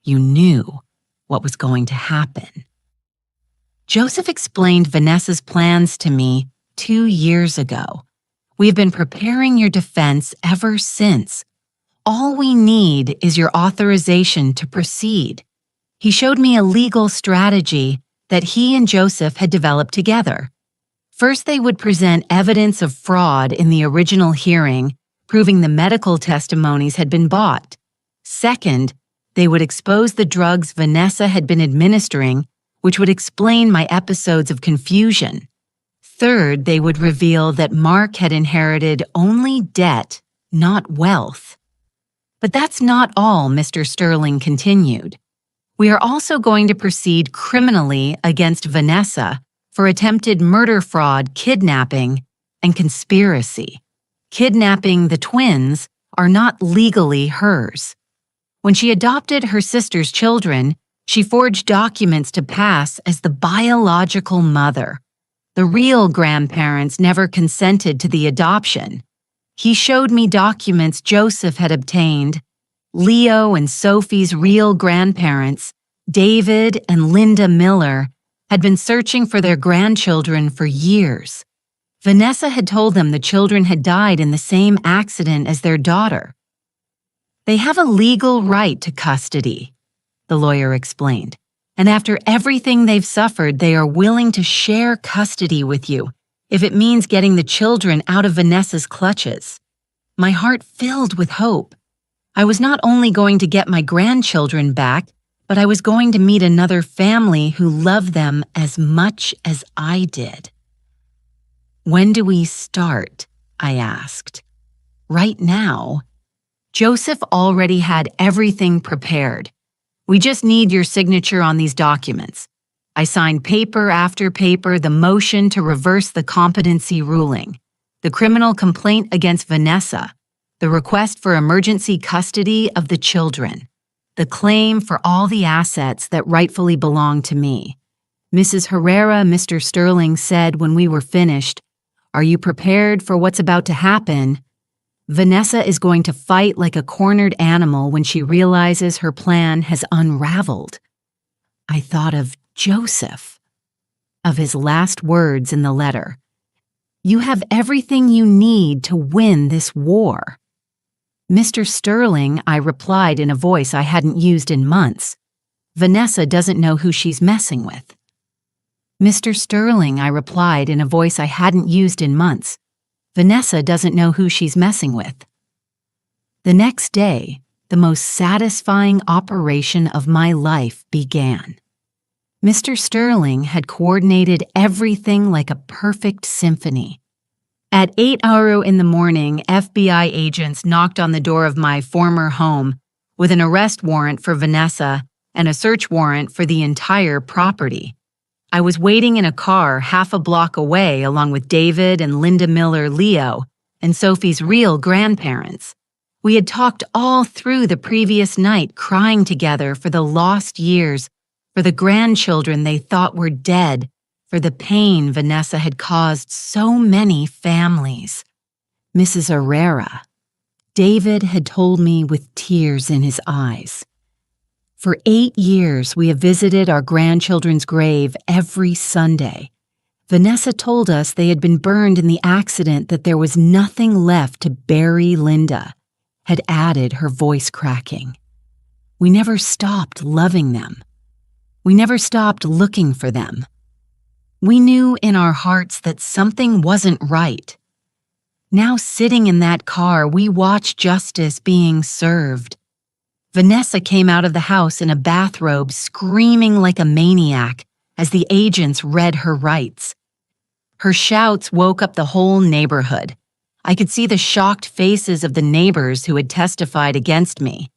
A: You knew what was going to happen. Joseph explained Vanessa's plans to me 2 years ago. We have been preparing your defense ever since. All we need is your authorization to proceed. He showed me a legal strategy that he and Joseph had developed together. First, they would present evidence of fraud in the original hearing, proving the medical testimonies had been bought. Second, they would expose the drugs Vanessa had been administering, which would explain my episodes of confusion. Third, they would reveal that Mark had inherited only debt, not wealth. But that's not all, Mr. Sterling continued. We are also going to proceed criminally against Vanessa for attempted murder fraud, kidnapping, and conspiracy. Kidnapping the twins are not legally hers. When she adopted her sister's children, she forged documents to pass as the biological mother. The real grandparents never consented to the adoption. He showed me documents Joseph had obtained. Leo and Sophie's real grandparents, David and Linda Miller, had been searching for their grandchildren for years. Vanessa had told them the children had died in the same accident as their daughter. They have a legal right to custody, the lawyer explained, and after everything they've suffered, they are willing to share custody with you if it means getting the children out of Vanessa's clutches. My heart filled with hope. I was not only going to get my grandchildren back, but I was going to meet another family who loved them as much as I did. When do we start? I asked. Right now. Joseph already had everything prepared. We just need your signature on these documents. I signed paper after paper the motion to reverse the competency ruling, the criminal complaint against Vanessa, the request for emergency custody of the children, the claim for all the assets that rightfully belong to me. Mrs. Herrera, Mr. Sterling said when we were finished, "Are you prepared for what's about to happen? Vanessa is going to fight like a cornered animal when she realizes her plan has unraveled." I thought of Joseph, of his last words in the letter. You have everything you need to win this war. Mr. Sterling, I replied in a voice I hadn't used in months. Vanessa doesn't know who she's messing with. Mr. Sterling, I replied in a voice I hadn't used in months. Vanessa doesn't know who she's messing with. The next day, the most satisfying operation of my life began. Mr. Sterling had coordinated everything like a perfect symphony. At 8:00 in the morning, FBI agents knocked on the door of my former home with an arrest warrant for Vanessa and a search warrant for the entire property. I was waiting in a car half a block away along with David and Linda Miller Leo and Sophie's real grandparents. We had talked all through the previous night, crying together for the lost years, for the grandchildren they thought were dead, for the pain Vanessa had caused so many families. Mrs. Herrera. David had told me with tears in his eyes. For 8 years, we have visited our grandchildren's grave every Sunday. Vanessa told us they had been burned in the accident, that there was nothing left to bury Linda, had added, her voice cracking. We never stopped loving them. We never stopped looking for them. We knew in our hearts that something wasn't right. Now sitting in that car, we watched justice being served. Vanessa came out of the house in a bathrobe, screaming like a maniac as the agents read her rights. Her shouts woke up the whole neighborhood. I could see the shocked faces of the neighbors who had testified against me,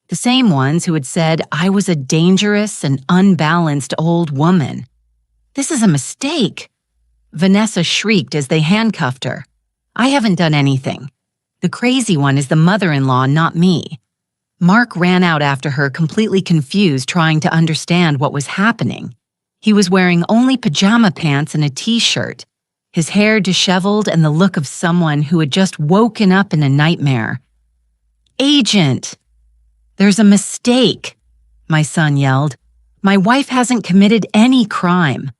A: the same ones who had said I was a dangerous and unbalanced old woman. "This is a mistake," Vanessa shrieked as they handcuffed her. "I haven't done anything. The crazy one is the mother-in-law, not me." Mark ran out after her, completely confused, trying to understand what was happening. He was wearing only pajama pants and a t-shirt, his hair disheveled and the look of someone who had just woken up in a nightmare. "Agent! There's a mistake," my son yelled. "My wife hasn't committed any crime.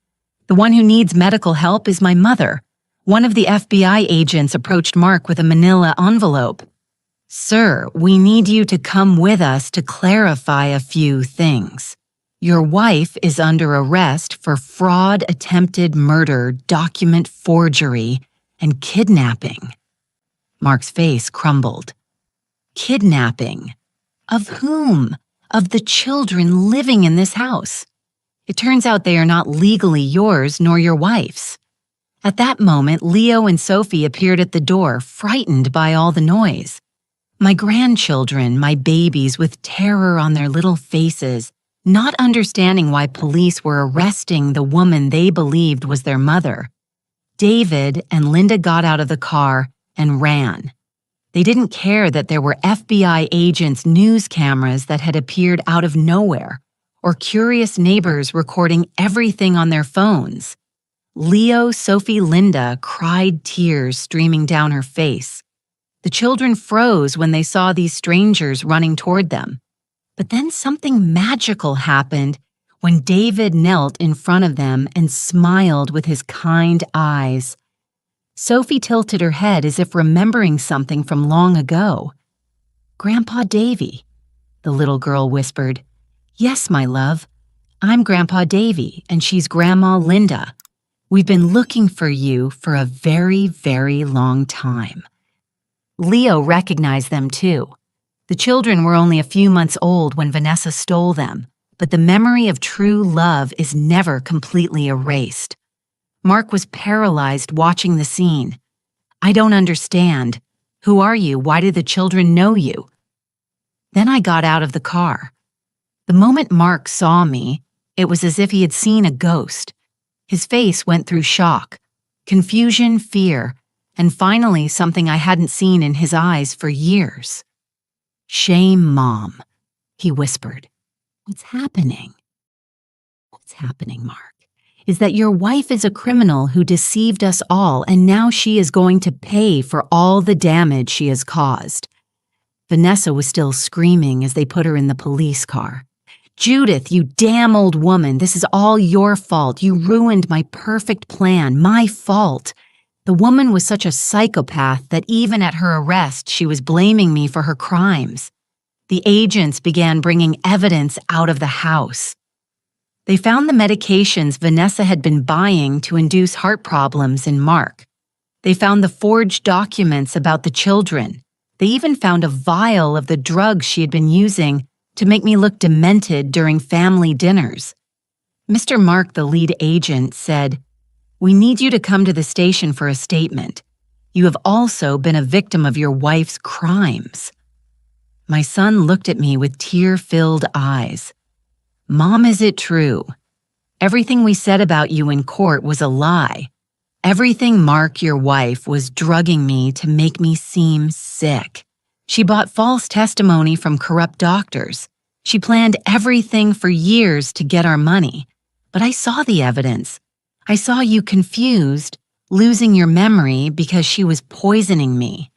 A: The one who needs medical help is my mother." One of the FBI agents approached Mark with a manila envelope. "Sir, we need you to come with us to clarify a few things. Your wife is under arrest for fraud, attempted murder, document forgery, and kidnapping." Mark's face crumbled. Kidnapping? Of whom? Of the children living in this house. It turns out they are not legally yours nor your wife's. At that moment, Leo and Sophie appeared at the door, frightened by all the noise. My grandchildren, my babies, with terror on their little faces, not understanding why police were arresting the woman they believed was their mother. David and Linda got out of the car and ran. They didn't care that there were FBI agents' news cameras that had appeared out of nowhere, or curious neighbors recording everything on their phones. Leo, Sophie, Linda cried, tears streaming down her face. The children froze when they saw these strangers running toward them. But then something magical happened when David knelt in front of them and smiled with his kind eyes. Sophie tilted her head as if remembering something from long ago. "Grandpa Davy," the little girl whispered. "Yes, my love. I'm Grandpa Davy, and she's Grandma Linda. We've been looking for you for a very, very long time." Leo recognized them too. The children were only a few months old when Vanessa stole them, but the memory of true love is never completely erased. Mark was paralyzed watching the scene. "I don't understand. Who are you? Why do the children know you?" Then I got out of the car. The moment Mark saw me, it was as if he had seen a ghost. His face went through shock, confusion, fear, and finally something I hadn't seen in his eyes for years. "Shame, Mom," he whispered. "What's happening?" "What's happening, Mark, is that your wife is a criminal who deceived us all, and now she is going to pay for all the damage she has caused." Vanessa was still screaming as they put her in the police car. "Judith, you damn old woman, this is all your fault. You ruined my perfect plan. My fault. The woman was such a psychopath that even at her arrest, she was blaming me for her crimes. The agents began bringing evidence out of the house. They found the medications Vanessa had been buying to induce heart problems in Mark. They found the forged documents about the children. They even found a vial of the drugs she had been using to make me look demented during family dinners. Mr. Mark, the lead agent, said, "We need you to come to the station for a statement. You have also been a victim of your wife's crimes." My son looked at me with tear-filled eyes. "Mom, is it true? Everything we said about you in court was a lie. Everything Mark, your wife, was drugging me to make me seem sick. She bought false testimony from corrupt doctors. She planned everything for years to get our money. But I saw the evidence. I saw you confused, losing your memory because she was poisoning me.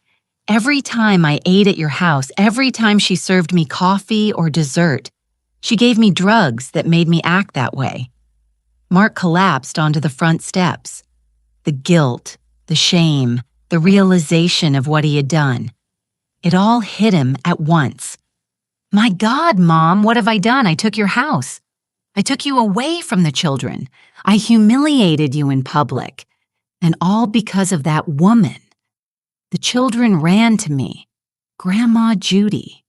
A: Every time I ate at your house, every time she served me coffee or dessert, she gave me drugs that made me act that way." Mark collapsed onto the front steps. The guilt, the shame, the realization of what he had done. It all hit him at once. "My God, Mom, what have I done? I took your house. I took you away from the children. I humiliated you in public. And all because of that woman. The children ran to me. Grandma Judy."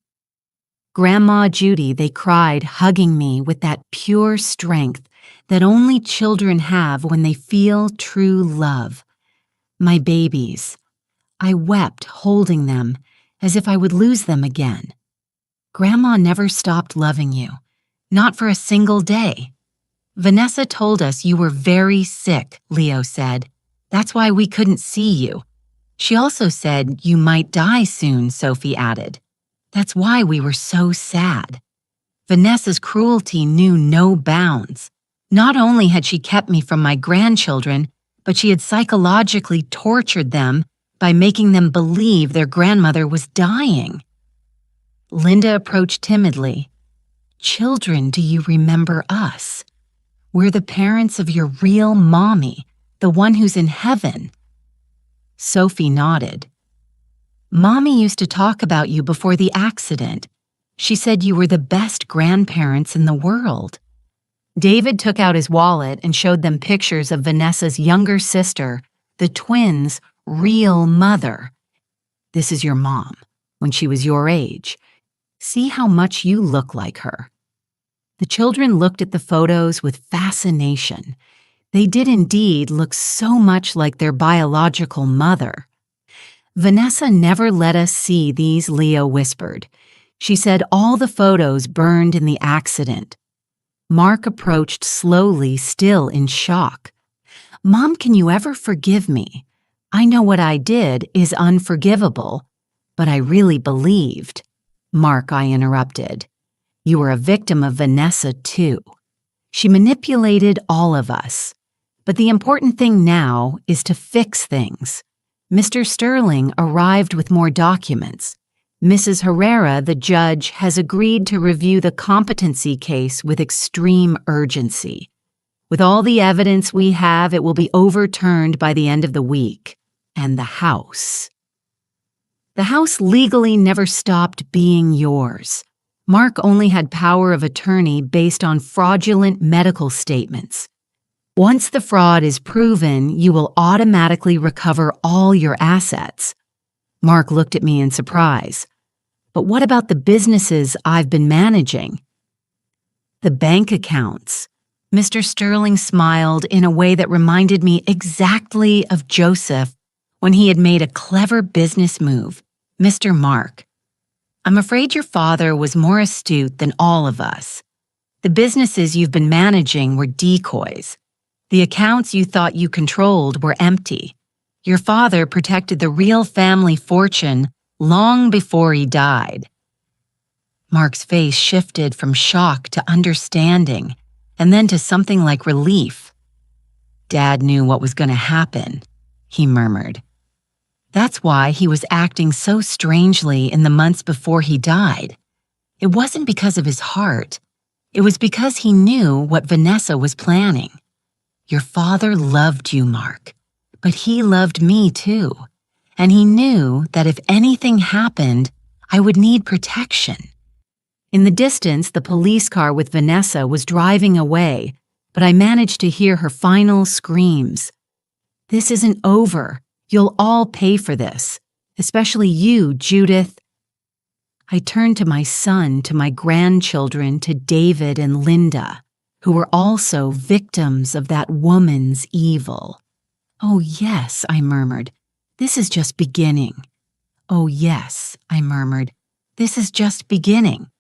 A: Grandma Judy, they cried, hugging me with that pure strength that only children have when they feel true love. My babies. I wept holding them as if I would lose them again. Grandma never stopped loving you. Not for a single day. "Vanessa told us you were very sick," Leo said. "That's why we couldn't see you." "She also said you might die soon," Sophie added. "That's why we were so sad." Vanessa's cruelty knew no bounds. Not only had she kept me from my grandchildren, but she had psychologically tortured them by making them believe their grandmother was dying. Linda approached timidly. "Children, do you remember us? We're the parents of your real mommy, the one who's in heaven." Sophie nodded. "Mommy used to talk about you before the accident. She said you were the best grandparents in the world." David took out his wallet and showed them pictures of Vanessa's younger sister, the twins' real mother. "This is your mom, when she was your age. See how much you look like her." The children looked at the photos with fascination. They did indeed look so much like their biological mother. "Vanessa never let us see these," Leo whispered. "She said all the photos burned in the accident." Mark approached slowly, still in shock. "Mom, can you ever forgive me? I know what I did is unforgivable, but I really believed." "Mark," I interrupted, "you were a victim of Vanessa too. She manipulated all of us. But the important thing now is to fix things. Mr. Sterling arrived with more documents. Mrs. Herrera, the judge, has agreed to review the competency case with extreme urgency. With all the evidence we have, it will be overturned by the end of the week. And the house. The house legally never stopped being yours. Mark only had power of attorney based on fraudulent medical statements. Once the fraud is proven, you will automatically recover all your assets." Mark looked at me in surprise. "But what about the businesses I've been managing?" "The bank accounts." Mr. Sterling smiled in a way that reminded me exactly of Joseph when he had made a clever business move. "Mr. Mark, I'm afraid your father was more astute than all of us. The businesses you've been managing were decoys. The accounts you thought you controlled were empty. Your father protected the real family fortune long before he died." Mark's face shifted from shock to understanding, and then to something like relief. "Dad knew what was going to happen," he murmured. "That's why he was acting so strangely in the months before he died. It wasn't because of his heart. It was because he knew what Vanessa was planning. Your father loved you, Mark, But he loved me too, and he knew that if anything happened, I would need protection. In the distance, the police car with Vanessa was driving away, but I managed to hear her final screams. "This isn't over. You'll all pay for this, especially you, Judith." I turned to my son, to my grandchildren, to David and Linda, who were also victims of that woman's evil. "Oh yes," I murmured, "this is just beginning." "Oh yes," I murmured, "this is just beginning."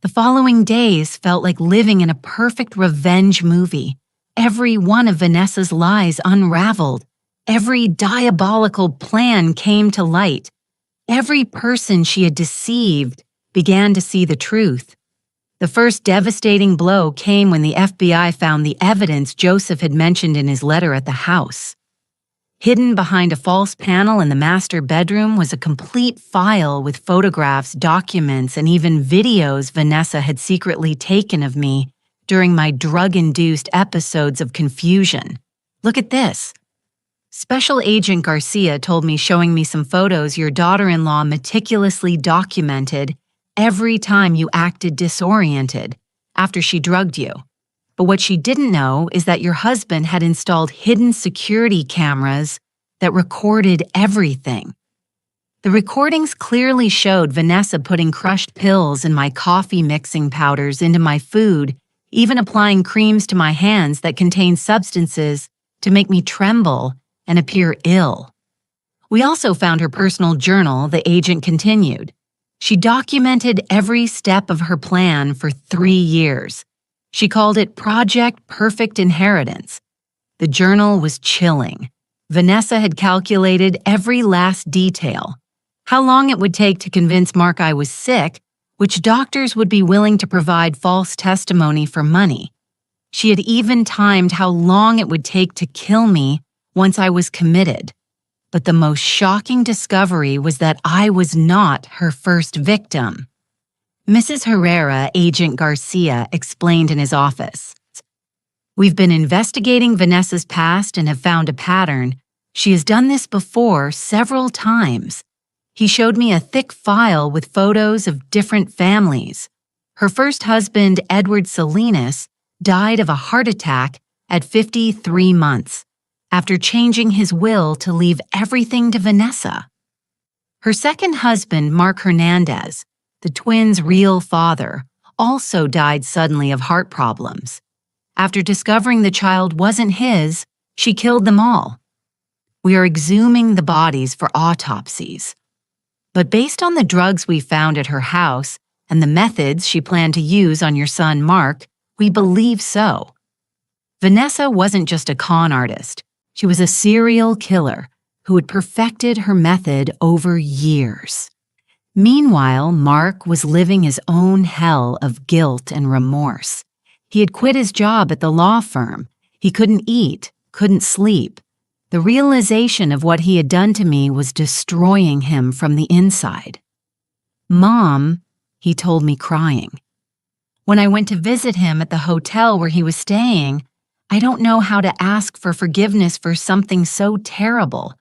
A: The following days felt like living in a perfect revenge movie. Every one of Vanessa's lies unraveled. Every diabolical plan came to light. Every person she had deceived began to see the truth. The first devastating blow came when the FBI found the evidence Joseph had mentioned in his letter at the house. Hidden behind a false panel in the master bedroom was a complete file with photographs, documents, and even videos Vanessa had secretly taken of me during my drug-induced episodes of confusion. "Look at this." Special Agent Garcia told me, showing me some photos your daughter-in-law meticulously documented every time you acted disoriented after she drugged you. But what she didn't know is that your husband had installed hidden security cameras that recorded everything. The recordings clearly showed Vanessa putting crushed pills and my coffee mixing powders into my food, even applying creams to my hands that contained substances to make me tremble and appear ill. We also found her personal journal, the agent continued. She documented every step of her plan for 3 years. She called it Project Perfect Inheritance. The journal was chilling. Vanessa had calculated every last detail. How long it would take to convince Mark I was sick, which doctors would be willing to provide false testimony for money. She had even timed how long it would take to kill me once I was committed. But the most shocking discovery was that I was not her first victim. Mrs. Herrera, Agent Garcia, explained in his office. "We've been investigating Vanessa's past and have found a pattern. She has done this before several times." He showed me a thick file with photos of different families. Her first husband, Edward Salinas, died of a heart attack at 53 months, after changing his will to leave everything to Vanessa. Her second husband, Mark Hernandez, the twins' real father, also died suddenly of heart problems. After discovering the child wasn't his, she killed them all. We are exhuming the bodies for autopsies. But based on the drugs we found at her house and the methods she planned to use on your son Mark, we believe so. Vanessa wasn't just a con artist. She was a serial killer who had perfected her method over years. Meanwhile, Mark was living his own hell of guilt and remorse. He had quit his job at the law firm. He couldn't eat, couldn't sleep. The realization of what he had done to me was destroying him from the inside. "Mom," he told me, crying. When I went to visit him at the hotel where he was staying, I don't know how to ask for forgiveness for something so terrible.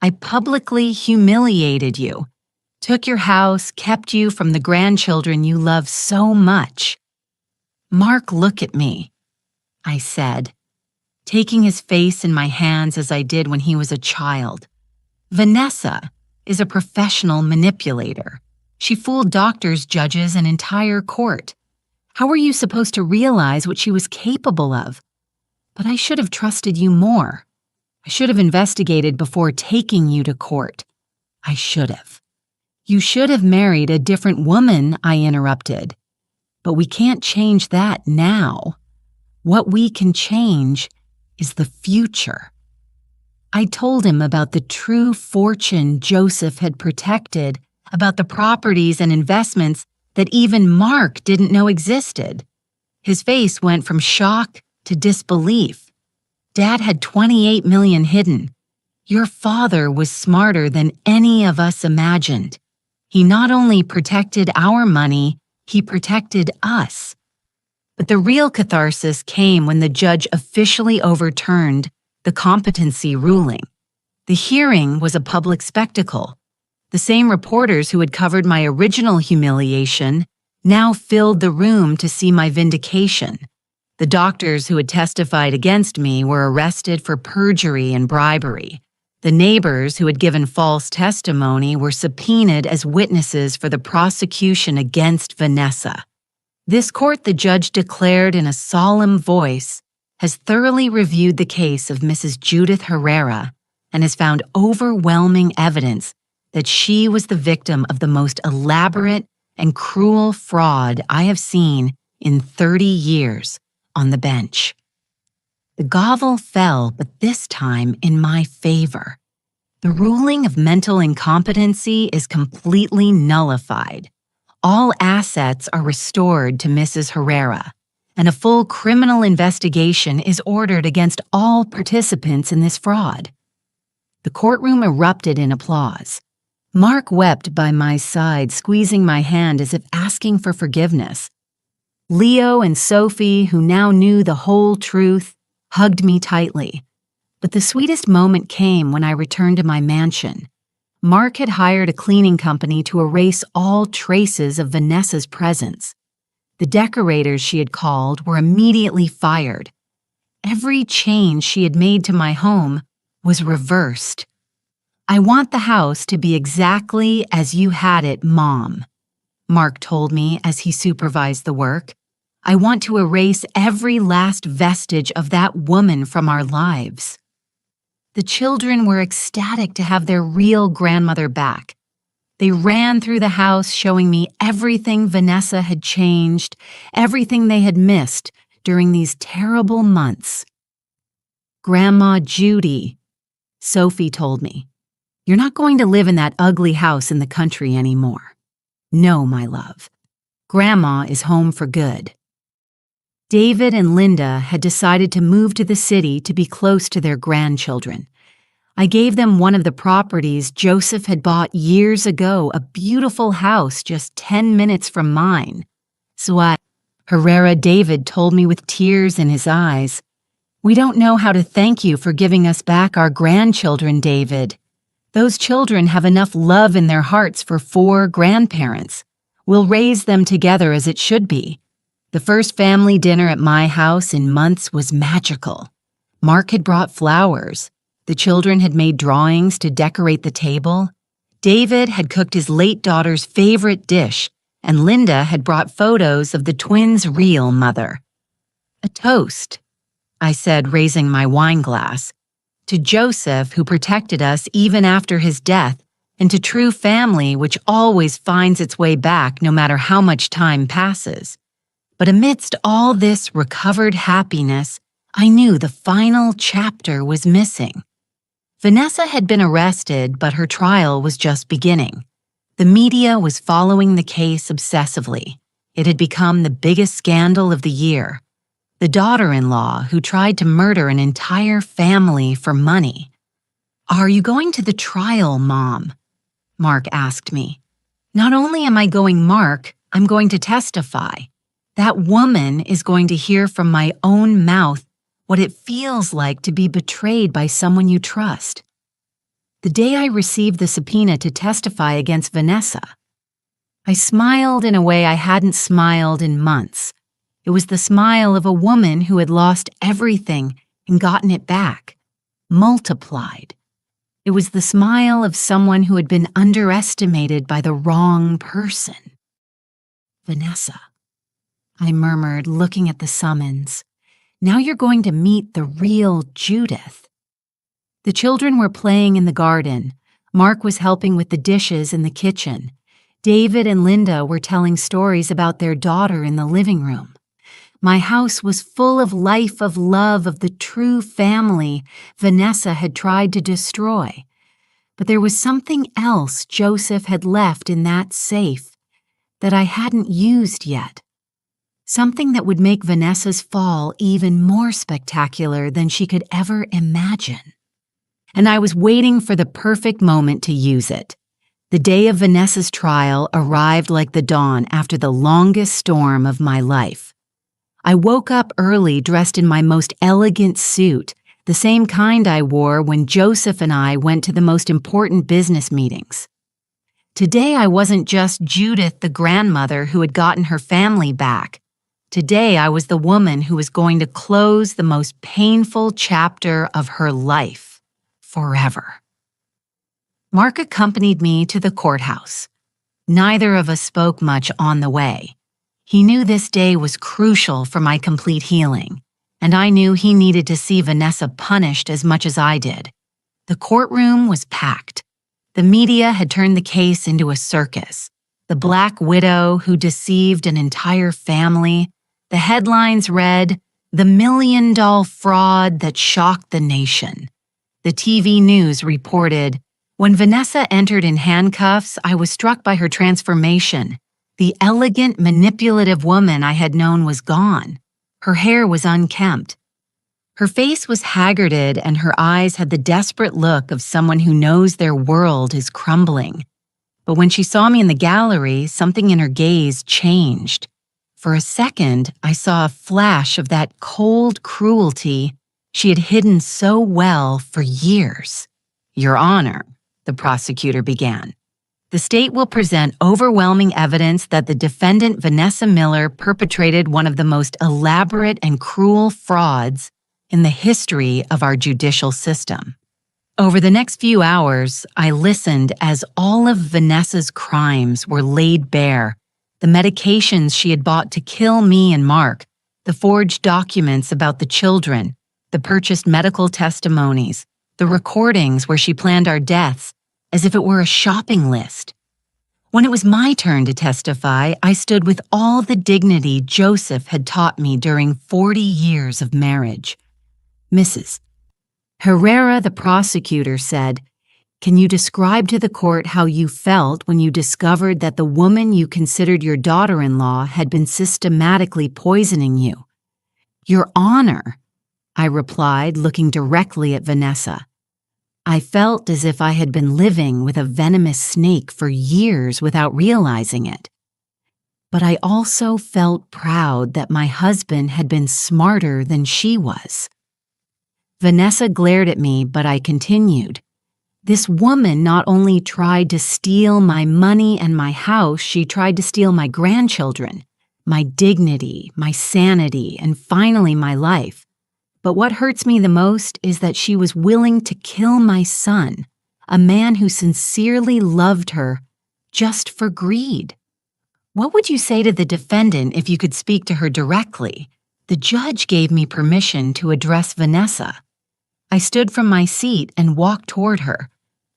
A: I publicly humiliated you, took your house, kept you from the grandchildren you love so much. "Mark, look at me," I said, taking his face in my hands as I did when he was a child. "Vanessa is a professional manipulator. She fooled doctors, judges, and entire court. How were you supposed to realize what she was capable of? But I should have trusted you more. I should have investigated before taking you to court. I should have." "You should have married a different woman," I interrupted. "But we can't change that now. What we can change is the future." I told him about the true fortune Joseph had protected, about the properties and investments that even Mark didn't know existed. His face went from shock to disbelief. "Dad had 28 million hidden. Your father was smarter than any of us imagined. He not only protected our money, he protected us." But the real catharsis came when the judge officially overturned the competency ruling. The hearing was a public spectacle. The same reporters who had covered my original humiliation now filled the room to see my vindication. The doctors who had testified against me were arrested for perjury and bribery. The neighbors who had given false testimony were subpoenaed as witnesses for the prosecution against Vanessa. This court, the judge declared in a solemn voice, has thoroughly reviewed the case of Mrs. Judith Herrera and has found overwhelming evidence that she was the victim of the most elaborate and cruel fraud I have seen in 30 years on the bench. The gavel fell, but this time in my favor. The ruling of mental incompetency is completely nullified. All assets are restored to Mrs. Herrera, and a full criminal investigation is ordered against all participants in this fraud. The courtroom erupted in applause. Mark wept by my side, squeezing my hand as if asking for forgiveness. Leo and Sophie, who now knew the whole truth, hugged me tightly. But the sweetest moment came when I returned to my mansion. Mark had hired a cleaning company to erase all traces of Vanessa's presence. The decorators she had called were immediately fired. Every change she had made to my home was reversed. "I want the house to be exactly as you had it, Mom," Mark told me as he supervised the work. "I want to erase every last vestige of that woman from our lives." The children were ecstatic to have their real grandmother back. They ran through the house showing me everything Vanessa had changed, everything they had missed during these terrible months. "Grandma Judy," Sophie told me, "you're not going to live in that ugly house in the country anymore. No, my love. Grandma is home for good." David and Linda had decided to move to the city to be close to their grandchildren. I gave them one of the properties Joseph had bought years ago, a beautiful house just 10 minutes from mine. So Herrera David told me with tears in his eyes, "We don't know how to thank you for giving us back our grandchildren, David. Those children have enough love in their hearts for 4 grandparents. We'll raise them together as it should be." The first family dinner at my house in months was magical. Mark had brought flowers. The children had made drawings to decorate the table. David had cooked his late daughter's favorite dish, and Linda had brought photos of the twins' real mother. "A toast," I said, raising my wine glass, "to Joseph, who protected us even after his death, and to true family, which always finds its way back no matter how much time passes." But amidst all this recovered happiness, I knew the final chapter was missing. Vanessa had been arrested, but her trial was just beginning. The media was following the case obsessively. It had become the biggest scandal of the year. The daughter-in-law who tried to murder an entire family for money. "Are you going to the trial, Mom?" Mark asked me. "Not only am I going, Mark, I'm going to testify. That woman is going to hear from my own mouth what it feels like to be betrayed by someone you trust." The day I received the subpoena to testify against Vanessa, I smiled in a way I hadn't smiled in months. It was the smile of a woman who had lost everything and gotten it back, multiplied. It was the smile of someone who had been underestimated by the wrong person. "Vanessa," I murmured, looking at the summons. "Now you're going to meet the real Judith." The children were playing in the garden. Mark was helping with the dishes in the kitchen. David and Linda were telling stories about their daughter in the living room. My house was full of life, of love, of the true family Vanessa had tried to destroy. But there was something else Joseph had left in that safe that I hadn't used yet. Something that would make Vanessa's fall even more spectacular than she could ever imagine. And I was waiting for the perfect moment to use it. The day of Vanessa's trial arrived like the dawn after the longest storm of my life. I woke up early dressed in my most elegant suit, the same kind I wore when Joseph and I went to the most important business meetings. Today I wasn't just Judith, the grandmother who had gotten her family back. Today I was the woman who was going to close the most painful chapter of her life, forever. Mark accompanied me to the courthouse. Neither of us spoke much on the way. He knew this day was crucial for my complete healing, and I knew he needed to see Vanessa punished as much as I did. The courtroom was packed. The media had turned the case into a circus. The Black Widow who deceived an entire family. The headlines read, "The million-dollar fraud that shocked the nation." The TV news reported, "When Vanessa entered in handcuffs, I was struck by her transformation. The elegant, manipulative woman I had known was gone. Her hair was unkempt. Her face was haggarded and her eyes had the desperate look of someone who knows their world is crumbling. But when she saw me in the gallery, something in her gaze changed. For a second, I saw a flash of that cold cruelty she had hidden so well for years." "Your Honor," the prosecutor began, "the state will present overwhelming evidence that the defendant Vanessa Miller perpetrated one of the most elaborate and cruel frauds in the history of our judicial system." Over the next few hours, I listened as all of Vanessa's crimes were laid bare: the medications she had bought to kill me and Mark, the forged documents about the children, the purchased medical testimonies, the recordings where she planned our deaths as if it were a shopping list. When it was my turn to testify, I stood with all the dignity Joseph had taught me during 40 years of marriage. "Mrs. Herrera," the prosecutor said, "can you describe to the court how you felt when you discovered that the woman you considered your daughter-in-law had been systematically poisoning you?" "Your Honor," I replied, looking directly at Vanessa. "I felt as if I had been living with a venomous snake for years without realizing it. But I also felt proud that my husband had been smarter than she was." Vanessa glared at me, but I continued. "This woman not only tried to steal my money and my house, she tried to steal my grandchildren, my dignity, my sanity, and finally my life. But what hurts me the most is that she was willing to kill my son, a man who sincerely loved her, just for greed." "What would you say to the defendant if you could speak to her directly?" The judge gave me permission to address Vanessa. I stood from my seat and walked toward her.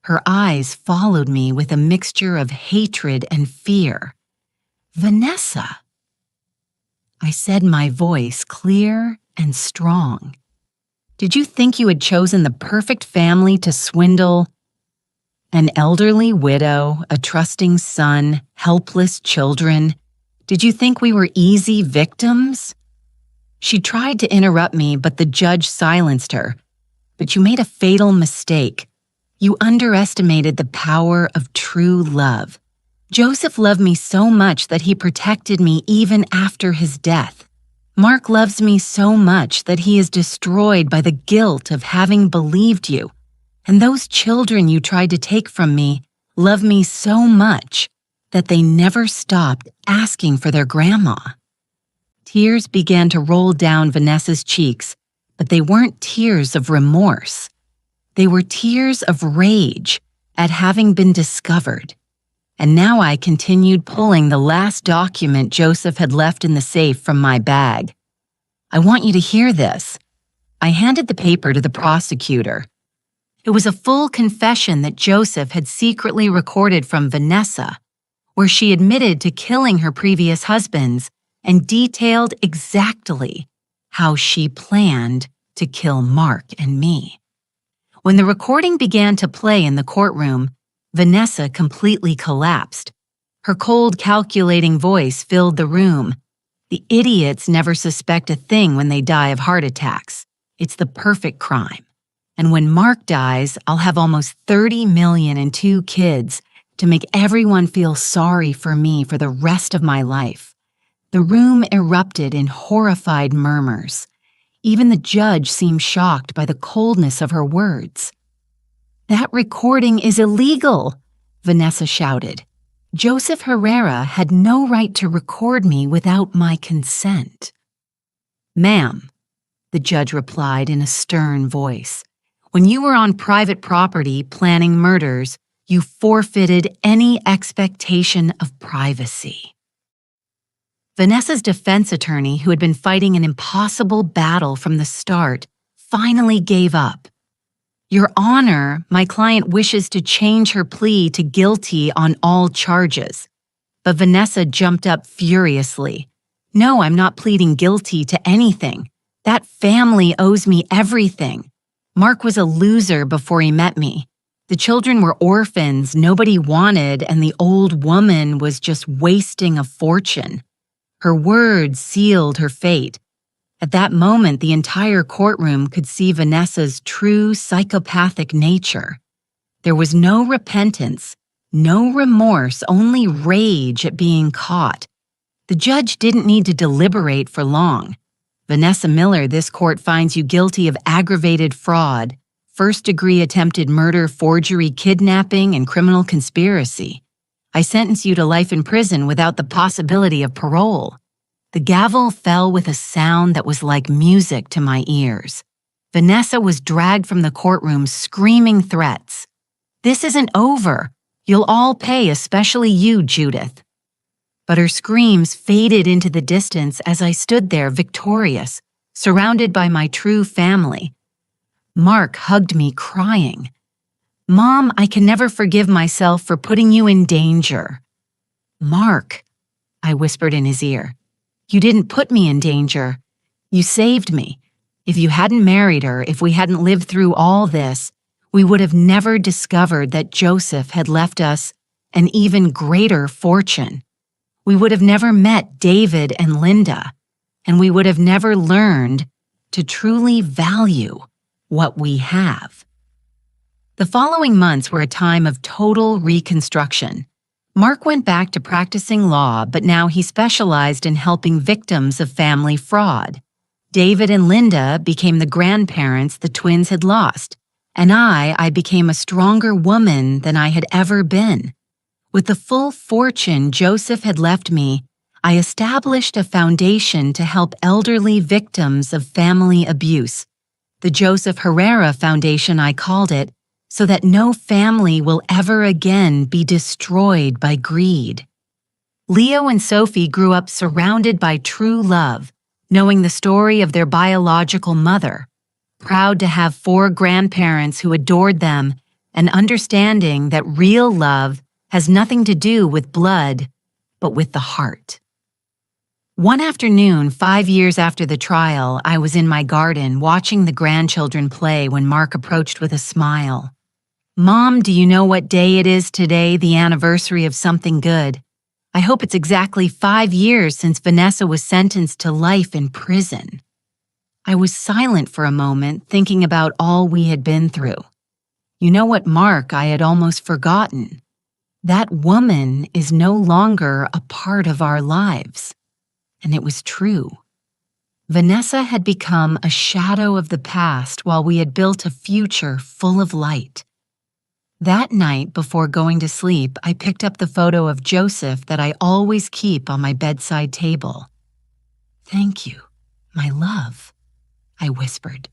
A: Her eyes followed me with a mixture of hatred and fear. "Vanessa," I said, my voice clear and strong, "did you think you had chosen the perfect family to swindle an elderly widow, a trusting son, helpless children? Did you think we were easy victims?" She tried to interrupt me, but the judge silenced her. "But you made a fatal mistake. You underestimated the power of true love. Joseph loved me so much that he protected me even after his death. Mark loves me so much that he is destroyed by the guilt of having believed you. And those children you tried to take from me love me so much that they never stopped asking for their grandma." Tears began to roll down Vanessa's cheeks, but they weren't tears of remorse. They were tears of rage at having been discovered. And now I continued pulling the last document Joseph had left in the safe from my bag. "I want you to hear this." I handed the paper to the prosecutor. It was a full confession that Joseph had secretly recorded from Vanessa, where she admitted to killing her previous husbands and detailed exactly how she planned to kill Mark and me. When the recording began to play in the courtroom, Vanessa completely collapsed. Her cold, calculating voice filled the room. "The idiots never suspect a thing when they die of heart attacks. It's the perfect crime. And when Mark dies, I'll have almost 30 million and 2 kids to make everyone feel sorry for me for the rest of my life." The room erupted in horrified murmurs. Even the judge seemed shocked by the coldness of her words. "That recording is illegal," Vanessa shouted. "Joseph Herrera had no right to record me without my consent." "Ma'am," the judge replied in a stern voice, "when you were on private property planning murders, you forfeited any expectation of privacy." Vanessa's defense attorney, who had been fighting an impossible battle from the start, finally gave up. "Your Honor, my client wishes to change her plea to guilty on all charges." But Vanessa jumped up furiously. "No, I'm not pleading guilty to anything. That family owes me everything. Mark was a loser before he met me. The children were orphans nobody wanted, and the old woman was just wasting a fortune." Her words sealed her fate. At that moment, the entire courtroom could see Vanessa's true psychopathic nature. There was no repentance, no remorse, only rage at being caught. The judge didn't need to deliberate for long. "Vanessa Miller, this court finds you guilty of aggravated fraud, first-degree attempted murder, forgery, kidnapping, and criminal conspiracy. I sentence you to life in prison without the possibility of parole." The gavel fell with a sound that was like music to my ears. Vanessa was dragged from the courtroom screaming threats. "This isn't over. You'll all pay, especially you, Judith." But her screams faded into the distance as I stood there victorious, surrounded by my true family. Mark hugged me crying. "Mom, I can never forgive myself for putting you in danger." "Mark," I whispered in his ear, "you didn't put me in danger. You saved me. If you hadn't married her, if we hadn't lived through all this, we would have never discovered that Joseph had left us an even greater fortune. We would have never met David and Linda, and we would have never learned to truly value what we have." The following months were a time of total reconstruction. Mark went back to practicing law, but now he specialized in helping victims of family fraud. David and Linda became the grandparents the twins had lost, and I became a stronger woman than I had ever been. With the full fortune Joseph had left me, I established a foundation to help elderly victims of family abuse. The Joseph Herrera Foundation, I called it, so that no family will ever again be destroyed by greed. Leo and Sophie grew up surrounded by true love, knowing the story of their biological mother, proud to have 4 grandparents who adored them, and understanding that real love has nothing to do with blood, but with the heart. One afternoon, 5 years after the trial, I was in my garden watching the grandchildren play when Mark approached with a smile. "Mom, do you know what day it is today, the anniversary of something good? I hope it's exactly 5 years since Vanessa was sentenced to life in prison." I was silent for a moment, thinking about all we had been through. "You know what, Mark, I had almost forgotten. That woman is no longer a part of our lives." And it was true. Vanessa had become a shadow of the past while we had built a future full of light. That night, before going to sleep, I picked up the photo of Joseph that I always keep on my bedside table. "Thank you, my love," I whispered.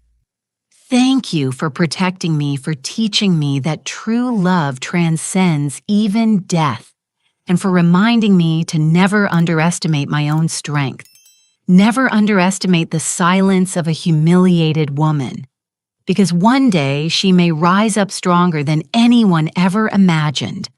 A: "Thank you for protecting me, for teaching me that true love transcends even death, and for reminding me to never underestimate my own strength, never underestimate the silence of a humiliated woman. Because one day she may rise up stronger than anyone ever imagined."